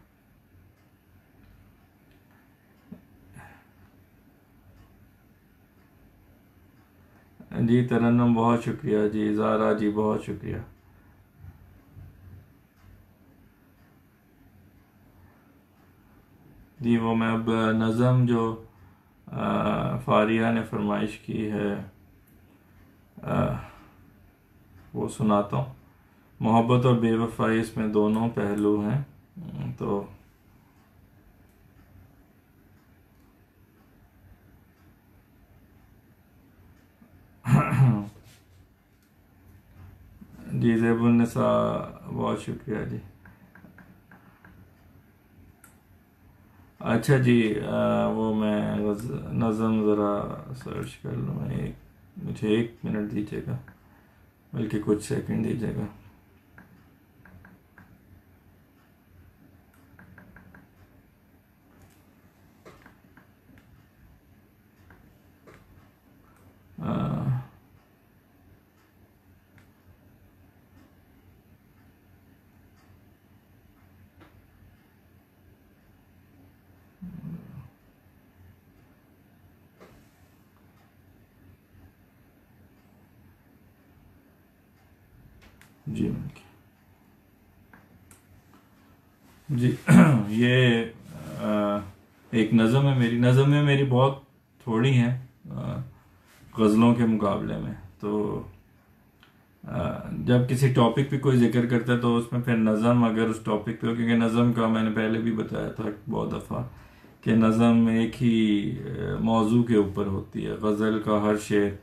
जी तरन्नुम बहुत शुक्रिया जी, ज़ारा जी बहुत शुक्रिया। जी वो मैं अब नज़म जो फारिया ने फरमाइश की है वो सुनाता हूँ। मोहब्बत और बेवफाई, इसमें दोनों पहलू हैं। तो जी ज़ेबुन्निसा बहुत शुक्रिया जी। अच्छा जी वो मैं नज़म ज़रा सर्च कर लूँ, एक मुझे 1 मिनट दीजिएगा, बल्कि कुछ सेकंड दीजिएगा। अ, जी जी ये एक नज़म है मेरी। नज़में मेरी बहुत थोड़ी हैं गज़लों के मुकाबले में। तो जब किसी टॉपिक पे कोई जिक्र करता है तो उसमें फिर नज़म अगर उस टॉपिक पे हो, क्योंकि नज़म का मैंने पहले भी बताया था बहुत दफ़ा कि नज़म एक ही मौजू के ऊपर होती है। गज़ल का हर शेर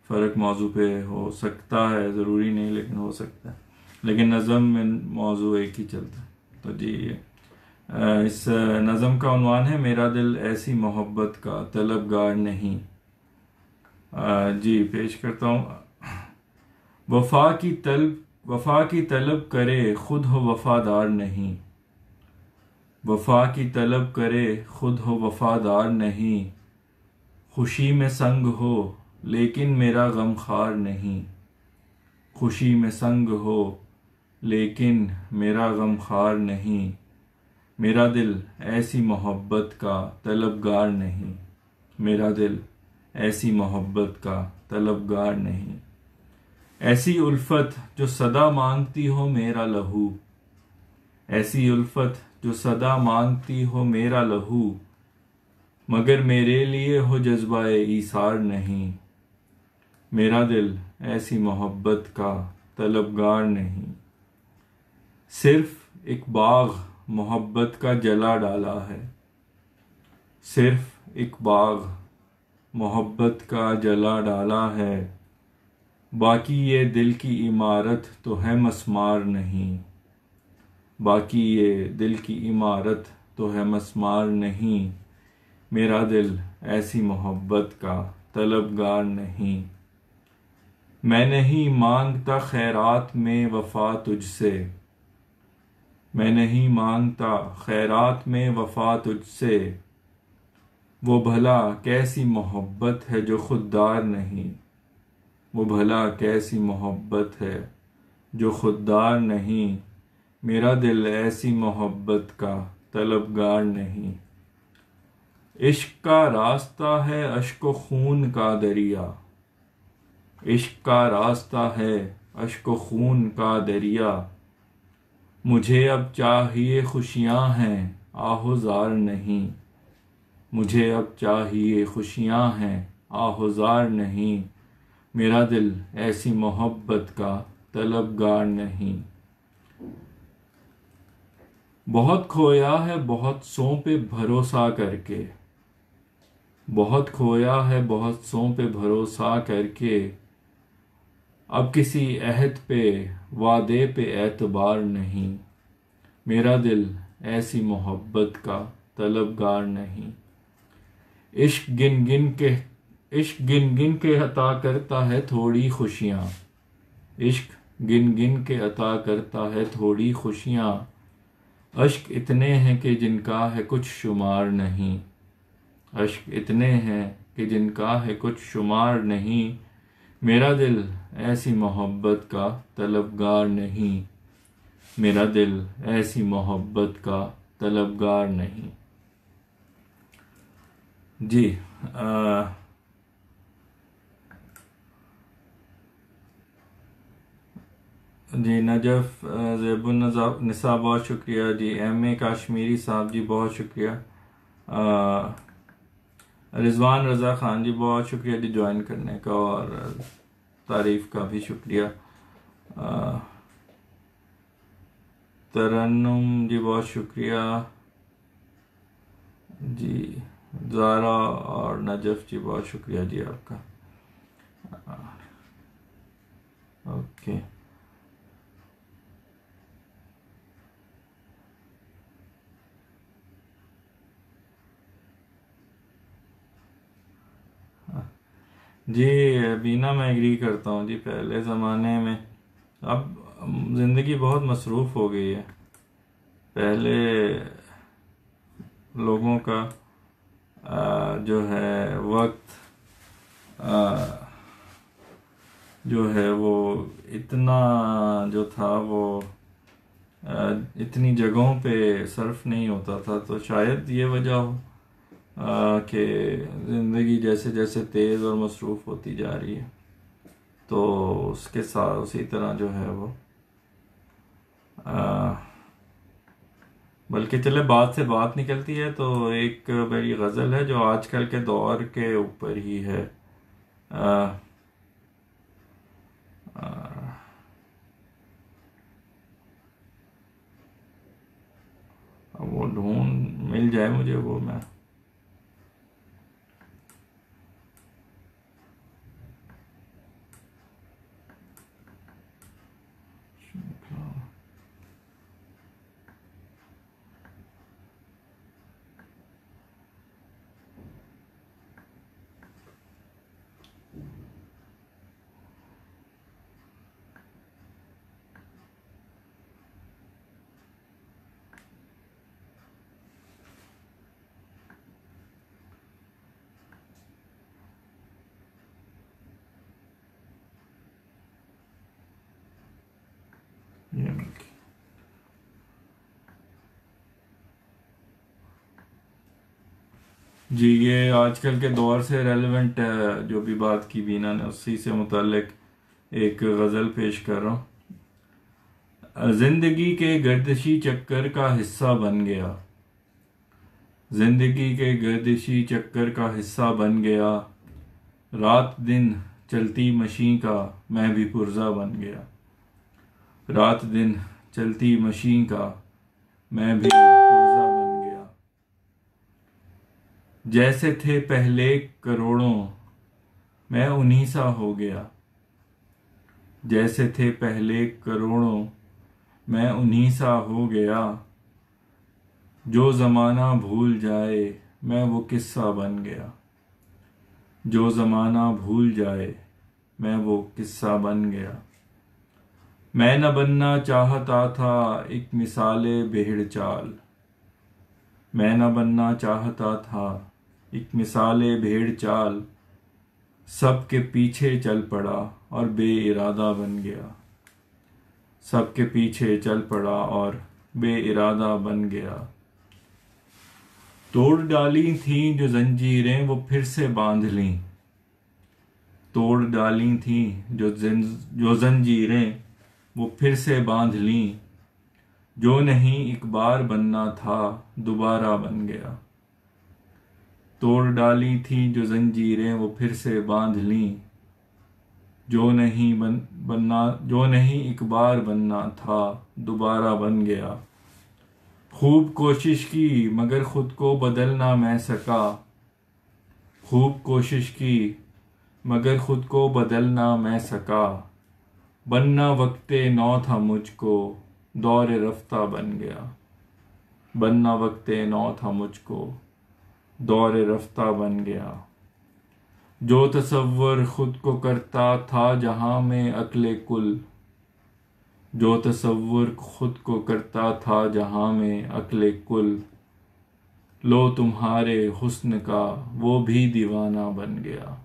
फ़र्क मौजू पे हो सकता है, ज़रूरी नहीं लेकिन हो सकता है, लेकिन नज़म में मौजू एक ही चलता है। तो जी इस नज़म का उन्वान है मेरा दिल ऐसी मोहब्बत का तलबगार नहीं। जी पेश करता हूँ। वफा की तलब करे खुद हो वफादार नहीं। वफा की तलब करे खुद हो वफादार नहीं। खुशी में संग हो लेकिन मेरा गमखार नहीं। खुशी में संग हो लेकिन मेरा गमखार नहीं। मेरा दिल ऐसी मोहब्बत का तलबगार नहीं। मेरा दिल ऐसी मोहब्बत का तलबगार नहीं। ऐसी उल्फत जो सदा मांगती हो मेरा लहू। ऐसी उल्फत जो सदा मांगती हो मेरा लहू। मगर मेरे लिए हो जज्बाए ईसार नहीं। मेरा दिल ऐसी मोहब्बत का तलबगार नहीं। सिर्फ एक बाग मोहब्बत का जला डाला है। सिर्फ एक बाग मोहब्बत का जला डाला है। बाकी ये दिल की इमारत तो है मस्मार नहीं। बाकी ये दिल की इमारत तो है मस्मार नहीं। मेरा दिल ऐसी मोहब्बत का तलबगार नहीं। मैं नहीं मांगता खैरात में वफा तुझसे। मैं नहीं मांगता खैरात में वफा तुझसे। वो भला कैसी मोहब्बत है जो खुददार नहीं। वो भला कैसी मोहब्बत है जो खुददार नहीं। मेरा दिल ऐसी मोहब्बत का तलबगार नहीं। इश्क का रास्ता है अश्को खून का दरिया। इश्क का रास्ता है अश्को खून का दरिया। मुझे अब चाहिए खुशियां हैं आहोजार नहीं। मुझे अब चाहिए खुशियां हैं आहोजार नहीं। मेरा दिल ऐसी मोहब्बत का तलबगार नहीं। बहुत खोया है बहुत सौ पे भरोसा करके। बहुत खोया है बहुत सौ पे भरोसा करके। अब किसी अहद पे वादे पे एतबार नहीं। मेरा दिल ऐसी मोहब्बत का तलबगार नहीं। इश्क गिन गिन के अता करता है थोड़ी खुशियाँ। इश्क गिन गिन के अता करता है थोड़ी खुशियाँ। अश्क इतने हैं कि जिनका है कुछ शुमार नहीं। अश्क इतने हैं कि जिनका है कुछ शुमार नहीं। मेरा दिल ऐसी मोहब्बत का तलबगार नहीं। मेरा दिल ऐसी मोहब्बत का तलबगार नहीं। जी जी नजफ ज़ैबुन निसा बहुत शुक्रिया जी। एम ए काश्मीरी साहब जी बहुत शुक्रिया। रिजवान रज़ा ख़ान जी बहुत शुक्रिया जी ज्वाइन करने का, और तारीफ़ का भी शुक्रिया। तरन्नुम जी बहुत शुक्रिया जी। ज़ारा और नजफ जी बहुत शुक्रिया जी आपका। ओके जी बीना, मैं एग्री करता हूँ जी। पहले ज़माने में, अब ज़िंदगी बहुत मसरूफ़ हो गई है। पहले लोगों का जो है वक्त जो है वो इतना जो था वो इतनी जगहों पे सर्फ नहीं होता था। तो शायद ये वजह हो कि ज़िंदगी जैसे जैसे तेज़ और मसरूफ़ होती जा रही है, तो उसके साथ उसी तरह जो है वो बल्कि चले बात से बात निकलती है, तो एक मेरी गज़ल है जो आजकल के दौर के ऊपर ही है। आ, आ, वो ढूंढ मिल जाए मुझे, वो मैं ये मिल गई। जी ये आजकल के दौर से रेलेवेंट जो भी बात की बीना ने, उसी से मुताल्लिक एक गज़ल पेश कर रहा हूँ। जिंदगी के गर्दिशी चक्कर का हिस्सा बन गया। जिंदगी के गर्दिशी चक्कर का हिस्सा बन गया। रात दिन चलती मशीन का मैं भी पुर्जा बन गया। रात दिन चलती मशीन का मैं भी पुर्जा बन गया। जैसे थे पहले करोड़ों मैं उन्हीं सा हो गया। जैसे थे पहले करोड़ों मैं उन्हीं सा हो गया। जो ज़माना भूल जाए मैं वो किस्सा बन गया। जो ज़माना भूल जाए मैं वो किस्सा बन गया। मैं न बनना चाहता था एक मिसाले भेड़ चाल। मैं न बनना चाहता था एक मिसाले भेड़ चाल। सबके पीछे चल पड़ा और बेइरादा बन गया। सबके पीछे चल पड़ा और बेइरादा बन गया। तोड़ डाली थी जो जंजीरें वो फिर से बांध लीं। तोड़ डाली थी जो जंजीरें वो फिर से बांध लीं। जो नहीं एक बार बनना था दोबारा बन गया। तोड़ डाली थी जो जंजीरें वो फिर से बांध लीं। जो नहीं एक बार बनना था दोबारा बन गया। खूब कोशिश की मगर खुद को बदलना मैं सका। खूब कोशिश की मगर खुद को बदलना मैं सका। बनना वक्ते नौ था मुझको दौर रफ्ता बन गया। बनना वक्ते नौ था मुझको, दौरे रफ्ता बन गया। जो तसव्वुर खुद को करता था जहां में अक्ले कुल, जो तसव्वुर खुद को करता था जहां में अक्ले कुल, लो तुम्हारे हुस्न का वो भी दीवाना बन गया।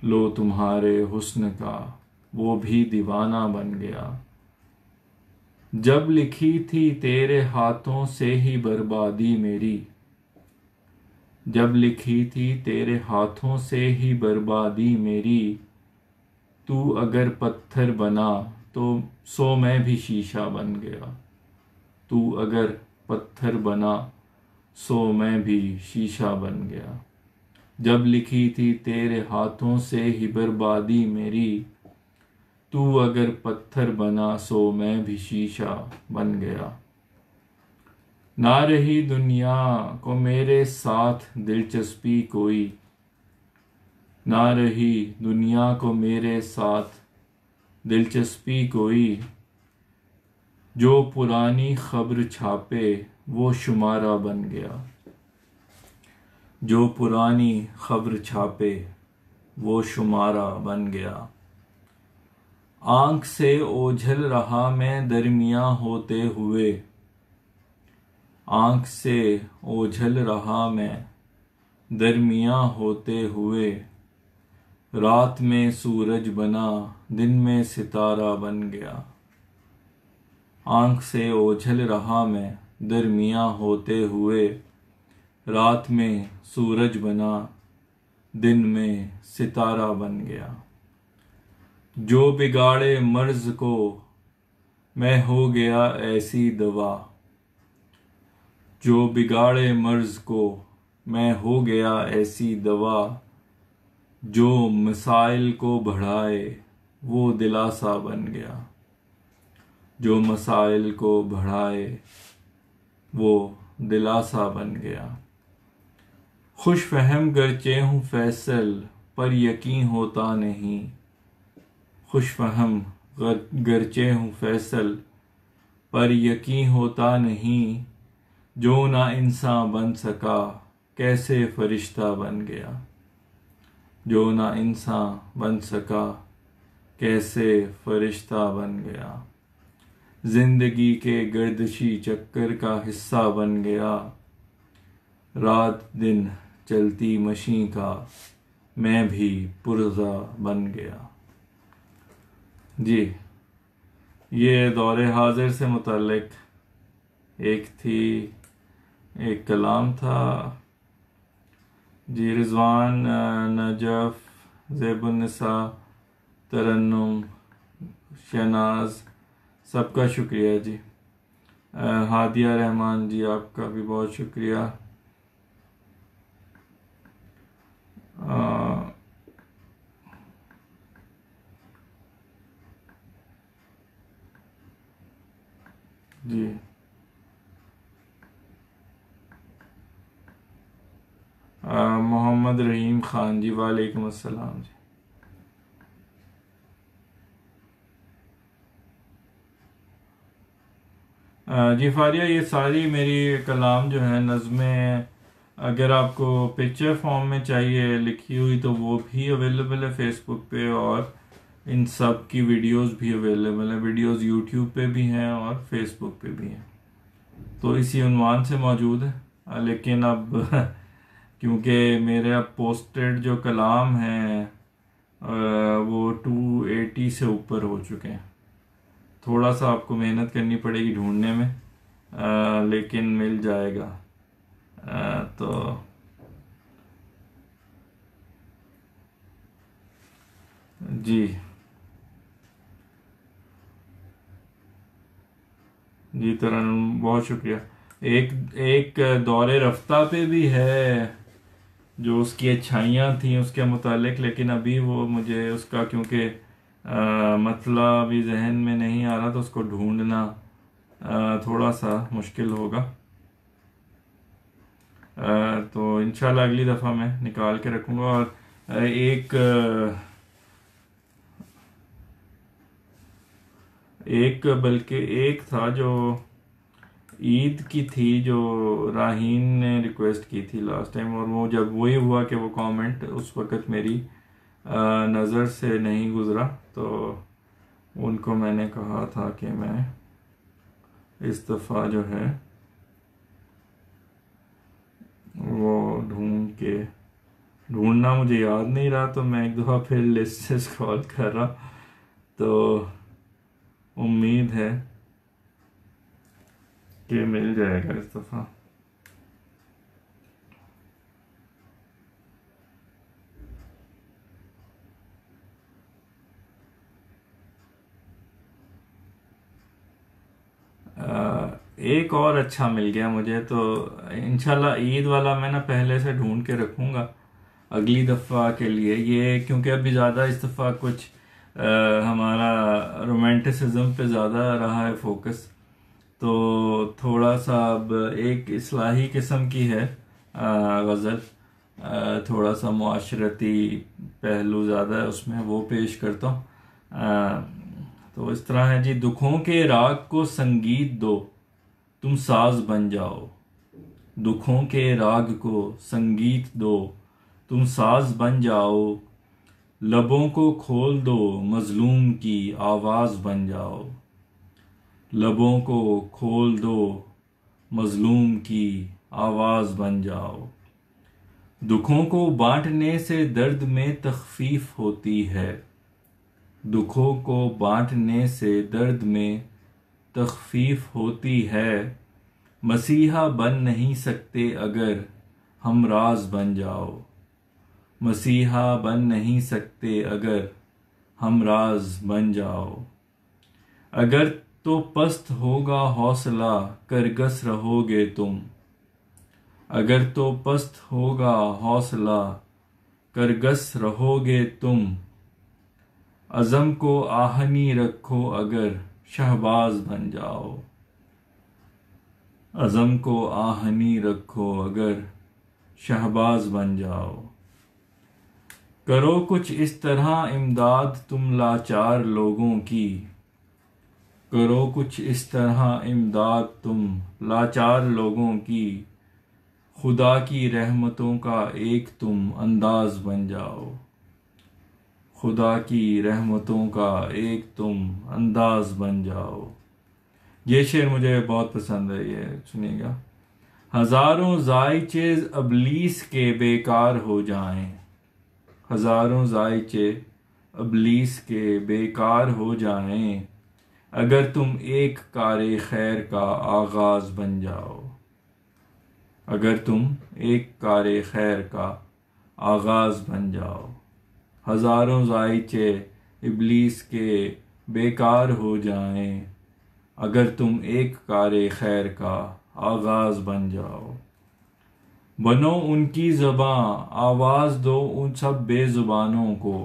लो तुम्हारे हुस्न का वो भी दीवाना बन गया। जब लिखी थी तेरे हाथों से ही बर्बादी मेरी, जब लिखी थी तेरे हाथों से ही बर्बादी मेरी, तू अगर पत्थर बना तो सो मैं भी शीशा बन गया। तू अगर पत्थर बना सो मैं भी शीशा बन गया। जब लिखी थी तेरे हाथों से ही बर्बादी मेरी, तू अगर पत्थर बना सो मैं भी शीशा बन गया। ना रही दुनिया को मेरे साथ दिलचस्पी कोई, ना रही दुनिया को मेरे साथ दिलचस्पी कोई, जो पुरानी खबर छापे वो शुमारा बन गया। जो पुरानी खबर छापे वो शुमारा बन गया। आंख से ओझल रहा मैं दरमियां होते हुए, आंख से ओझल रहा मैं दरमियां होते हुए, रात में सूरज बना दिन में सितारा बन गया। आंख से ओझल रहा मैं दरमियां होते हुए, रात में सूरज बना दिन में सितारा बन गया। जो बिगाड़े मर्ज को मैं हो गया ऐसी दवा, जो बिगाड़े मर्ज को मैं हो गया ऐसी दवा, जो मसाइल को बढ़ाए वो दिलासा बन गया। जो मसाइल को बढ़ाए वो दिलासा बन गया। खुश फहम गर्चे हूँ फैसल पर यकीन होता नहीं, खुश फहम गर्चे हूँ फैसल पर यकीन होता नहीं, जो ना इंसान बन सका कैसे फरिश्ता बन गया। जो ना इंसान बन सका कैसे फरिश्ता बन गया। जिंदगी के गर्दिशी चक्कर का हिस्सा बन गया। रात दिन चलती मशीन का मैं भी पुर्जा बन गया। जी, ये दौरे हाजिर से मुतल्लिक एक कलाम था। जी, रिजवान, नजफ, ज़ेबुन्निसा, तरन्नुम, शहनाज, सबका शुक्रिया जी। हादिया रहमान जी, आपका भी बहुत शुक्रिया। जी, मोहम्मद रहीम खान जी, वालेकुम अस्सलाम जी। जी फारिया, ये सारी मेरी कलाम जो है नज़में, अगर आपको पिक्चर फॉर्म में चाहिए लिखी हुई तो वो भी अवेलेबल है फेसबुक पे, और इन सब की वीडियोस भी अवेलेबल है। वीडियोस यूट्यूब पे भी हैं और फेसबुक पे भी हैं, तो इसी उन्वान से मौजूद है। लेकिन अब क्योंकि मेरे अब पोस्टेड जो कलाम हैं वो 280 से ऊपर हो चुके हैं, थोड़ा सा आपको मेहनत करनी पड़ेगी ढूंढने में, लेकिन मिल जाएगा। तो जी, जी तरन, बहुत शुक्रिया। एक एक दौरे रफ्ता पे भी है जो उसकी अच्छाइयाँ थी उसके मुतालिक, लेकिन अभी वो मुझे उसका क्योंकि मतलब अभी जहन में नहीं आ रहा, तो उसको ढूंढना थोड़ा सा मुश्किल होगा। तो इंशाल्लाह अगली दफ़ा मैं निकाल के रखूँगा। और एक बल्कि एक था जो ईद की थी जो राहीन ने रिक्वेस्ट की थी लास्ट टाइम, और वो जब वही हुआ कि वो कमेंट उस वक़्त मेरी नज़र से नहीं गुज़रा, तो उनको मैंने कहा था कि मैं इस दफ़ा जो है वो ढूंढना मुझे याद नहीं रहा, तो मैं एक दफ़ा फिर लिस्ट से स्क्रॉल कर रहा, तो उम्मीद है कि मिल जाएगा इस दफ़ा। एक और अच्छा मिल गया मुझे, तो इंशाल्लाह ईद वाला मैं ना पहले से ढूंढ के रखूँगा अगली दफ़ा के लिए, ये क्योंकि अभी ज़्यादा इस दफ़ा कुछ हमारा रोमांटिसिज्म पे ज़्यादा रहा है फोकस, तो थोड़ा सा अब एक इस्लाही किस्म की है गज़ल, थोड़ा सा मुआशरती पहलू ज़्यादा है उसमें, वो पेश करता हूँ। तो इस तरह है जी। दुखों के राग को संगीत दो, तुम साज बन जाओ। दुखों के राग को संगीत दो, तुम साज बन जाओ। लबों को खोल दो, मजलूम की आवाज बन जाओ। लबों को खोल दो, मजलूम की आवाज बन जाओ। दुखों को बांटने से दर्द में तखफीफ होती है। दुखों को बांटने से दर्द में तखफीफ होती है। मसीहा बन नहीं सकते अगर हम राज बन जाओ। मसीहा बन नहीं सकते अगर हम राज बन जाओ। अगर तो पस्त होगा हौसला, करगस रहोगे तुम। अगर तो पस्त होगा हौसला, करगस रहोगे तुम। अज़म को आहनी रखो अगर शहबाज बन जाओ। अज़म को आहनी रखो अगर शहबाज बन जाओ। करो कुछ इस तरह इमदाद तुम लाचार लोगों की। करो कुछ इस तरह इमदाद तुम लाचार लोगों की। खुदा की रहमतों का एक तुम अंदाज बन जाओ। खुदा की रहमतों का एक तुम अंदाज बन जाओ। ये शेर मुझे बहुत पसंद है, ये सुनिएगा। हजारों जायचे अबलीस के बेकार हो जाएं। हजारों जायचे अबलीस के बेकार हो जाएं। अगर तुम एक कारे खैर का आगाज बन जाओ। अगर तुम एक कारे खैर का आगाज बन जाओ। हजारों जायचे इबलीस के बेकार हो जाएं। अगर तुम एक कारे खैर का आगाज बन जाओ। बनो उनकी ज़बां, आवाज दो उन सब बेजुबानों को।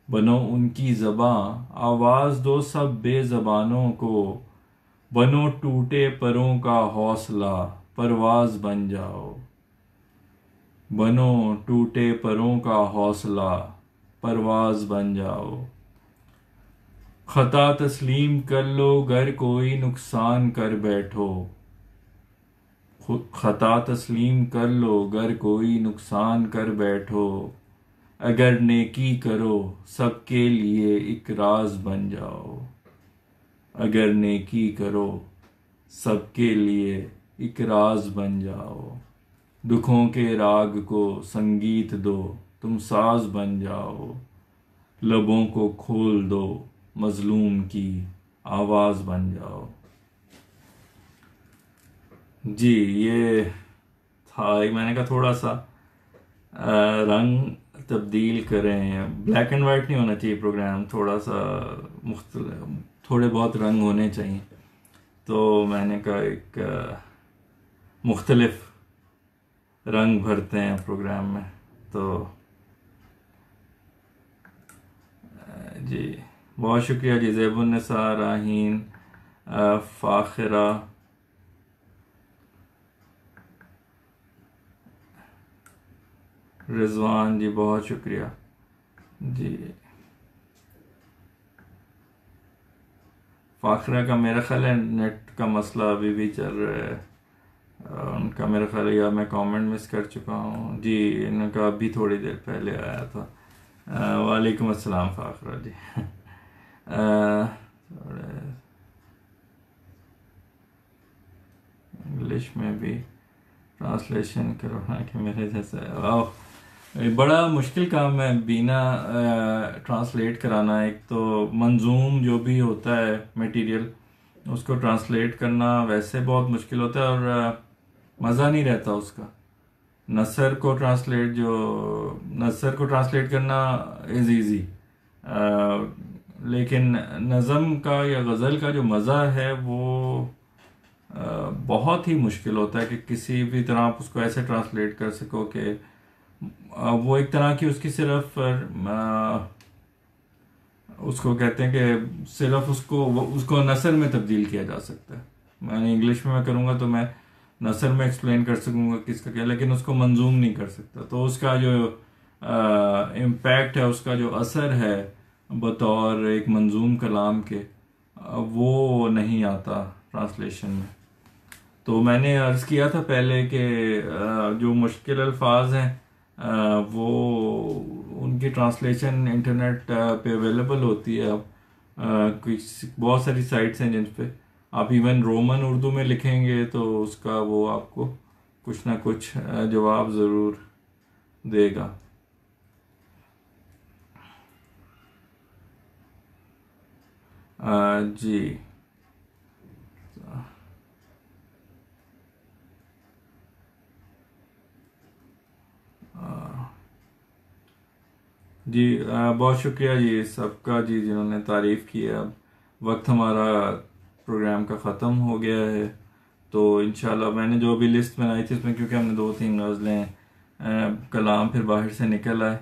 बनो उनकी ज़बां, आवाज दो सब बेज़बानों को। बनो टूटे परों का हौसला, परवाज बन जाओ। बनो टूटे परों का हौसला, परवाज बन जाओ। खता तस्लीम कर लो गर कोई नुकसान कर बैठो। खता तस्लीम कर लो गर कोई नुकसान कर बैठो। अगर नेकी करो सबके लिए एक राज बन जाओ। अगर नेकी करो सबके लिए एक राज बन जाओ। दुखों के राग को संगीत दो, तुम साज बन जाओ। लबों को खोल दो, मजलूम की आवाज बन जाओ। जी, ये था। मैंने कहा थोड़ा सा रंग तब्दील करें, ब्लैक एंड वाइट नहीं होना चाहिए प्रोग्राम, थोड़ा सा थोड़े बहुत रंग होने चाहिए। तो मैंने कहा एक मुख्तलिफ रंग भरते हैं प्रोग्राम में। तो जी, बहुत शुक्रिया जी। ज़ैबुन्निसा, राहीन, फ़ाखिरा, रिजवान जी, बहुत शुक्रिया जी। फाखरा का मेरा ख्याल है नेट का मसला अभी भी चल रहा है। उनका मेरा ख्याल है, या मैं कमेंट मिस कर चुका हूँ जी। इनका अभी थोड़ी देर पहले आया था। वालेकुम अस्सलाम फाखरा जी। थोड़े इंग्लिश में भी ट्रांसलेशन करवाना कि मेरे जैसा ये बड़ा मुश्किल काम है बिना ट्रांसलेट कराना। एक तो मंजूम जो भी होता है मटेरियल, उसको ट्रांसलेट करना वैसे बहुत मुश्किल होता है, और मज़ा नहीं रहता उसका। नसर को ट्रांसलेट करना इज़ इज़ी, लेकिन नज़म का या गज़ल का जो मज़ा है वो बहुत ही मुश्किल होता है कि किसी भी तरह आप उसको ऐसे ट्रांसलेट कर सको कि वो एक तरह की उसकी सिर्फ उसको कहते हैं कि सिर्फ उसको नसर में तब्दील किया जा सकता है। मैंने इंग्लिश में मैं करूँगा तो मैं नसर में एक्सप्लेन कर सकूँगा किसका क्या, लेकिन उसको मंजूम नहीं कर सकता। तो उसका जो इम्पैक्ट है, उसका जो असर है बतौर एक मंजूम कलाम के, वो नहीं आता ट्रांसलेशन में। तो मैंने अर्ज़ किया था पहले कि जो मुश्किल अल्फाज हैं वो उनकी ट्रांसलेशन इंटरनेट पे अवेलेबल होती है। अब कुछ बहुत सारी साइट्स हैं जिन पे आप इवन रोमन उर्दू में लिखेंगे तो उसका वो आपको कुछ ना कुछ जवाब ज़रूर देगा। जी। जी बहुत शुक्रिया जी सबका जी जिन्होंने तारीफ़ की है। अब वक्त हमारा प्रोग्राम का ख़त्म हो गया है, तो इंशाल्लाह मैंने जो भी लिस्ट बनाई थी उसमें, क्योंकि हमने 2-3 गज़लें कलाम फिर बाहर से निकल आए,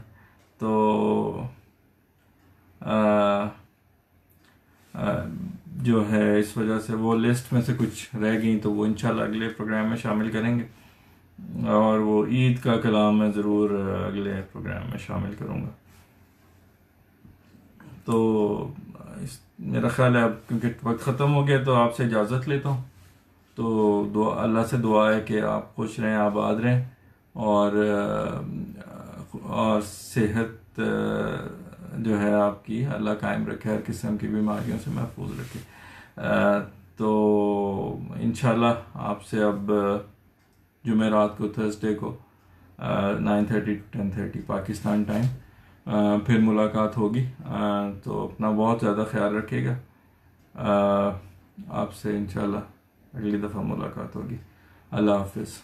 तो आ, जो है इस वजह से वो लिस्ट में से कुछ रह गई, तो वो इंशाल्लाह अगले प्रोग्राम में शामिल करेंगे। और वो ईद का कलाम मैं ज़रूर अगले प्रोग्राम में शामिल करूँगा। तो मेरा ख्याल है अब क्योंकि वक्त ख़त्म हो गया तो आपसे इजाज़त लेता हूँ। तो दुआ, अल्लाह से दुआ है कि आप खुश रहें, आबाद रहें, और सेहत जो है आपकी अल्लाह कायम रखे, हर किस्म की बीमारियों से महफूज रखे। तो इंशाल्लाह आपसे अब जुमेरात को, थर्सडे को 9:30 to 10:30 पाकिस्तान टाइम फिर मुलाकात होगी। तो अपना बहुत ज़्यादा ख्याल रखिएगा। आपसे इंशाल्लाह अगली दफ़ा मुलाकात होगी। अल्लाह हाफिज़।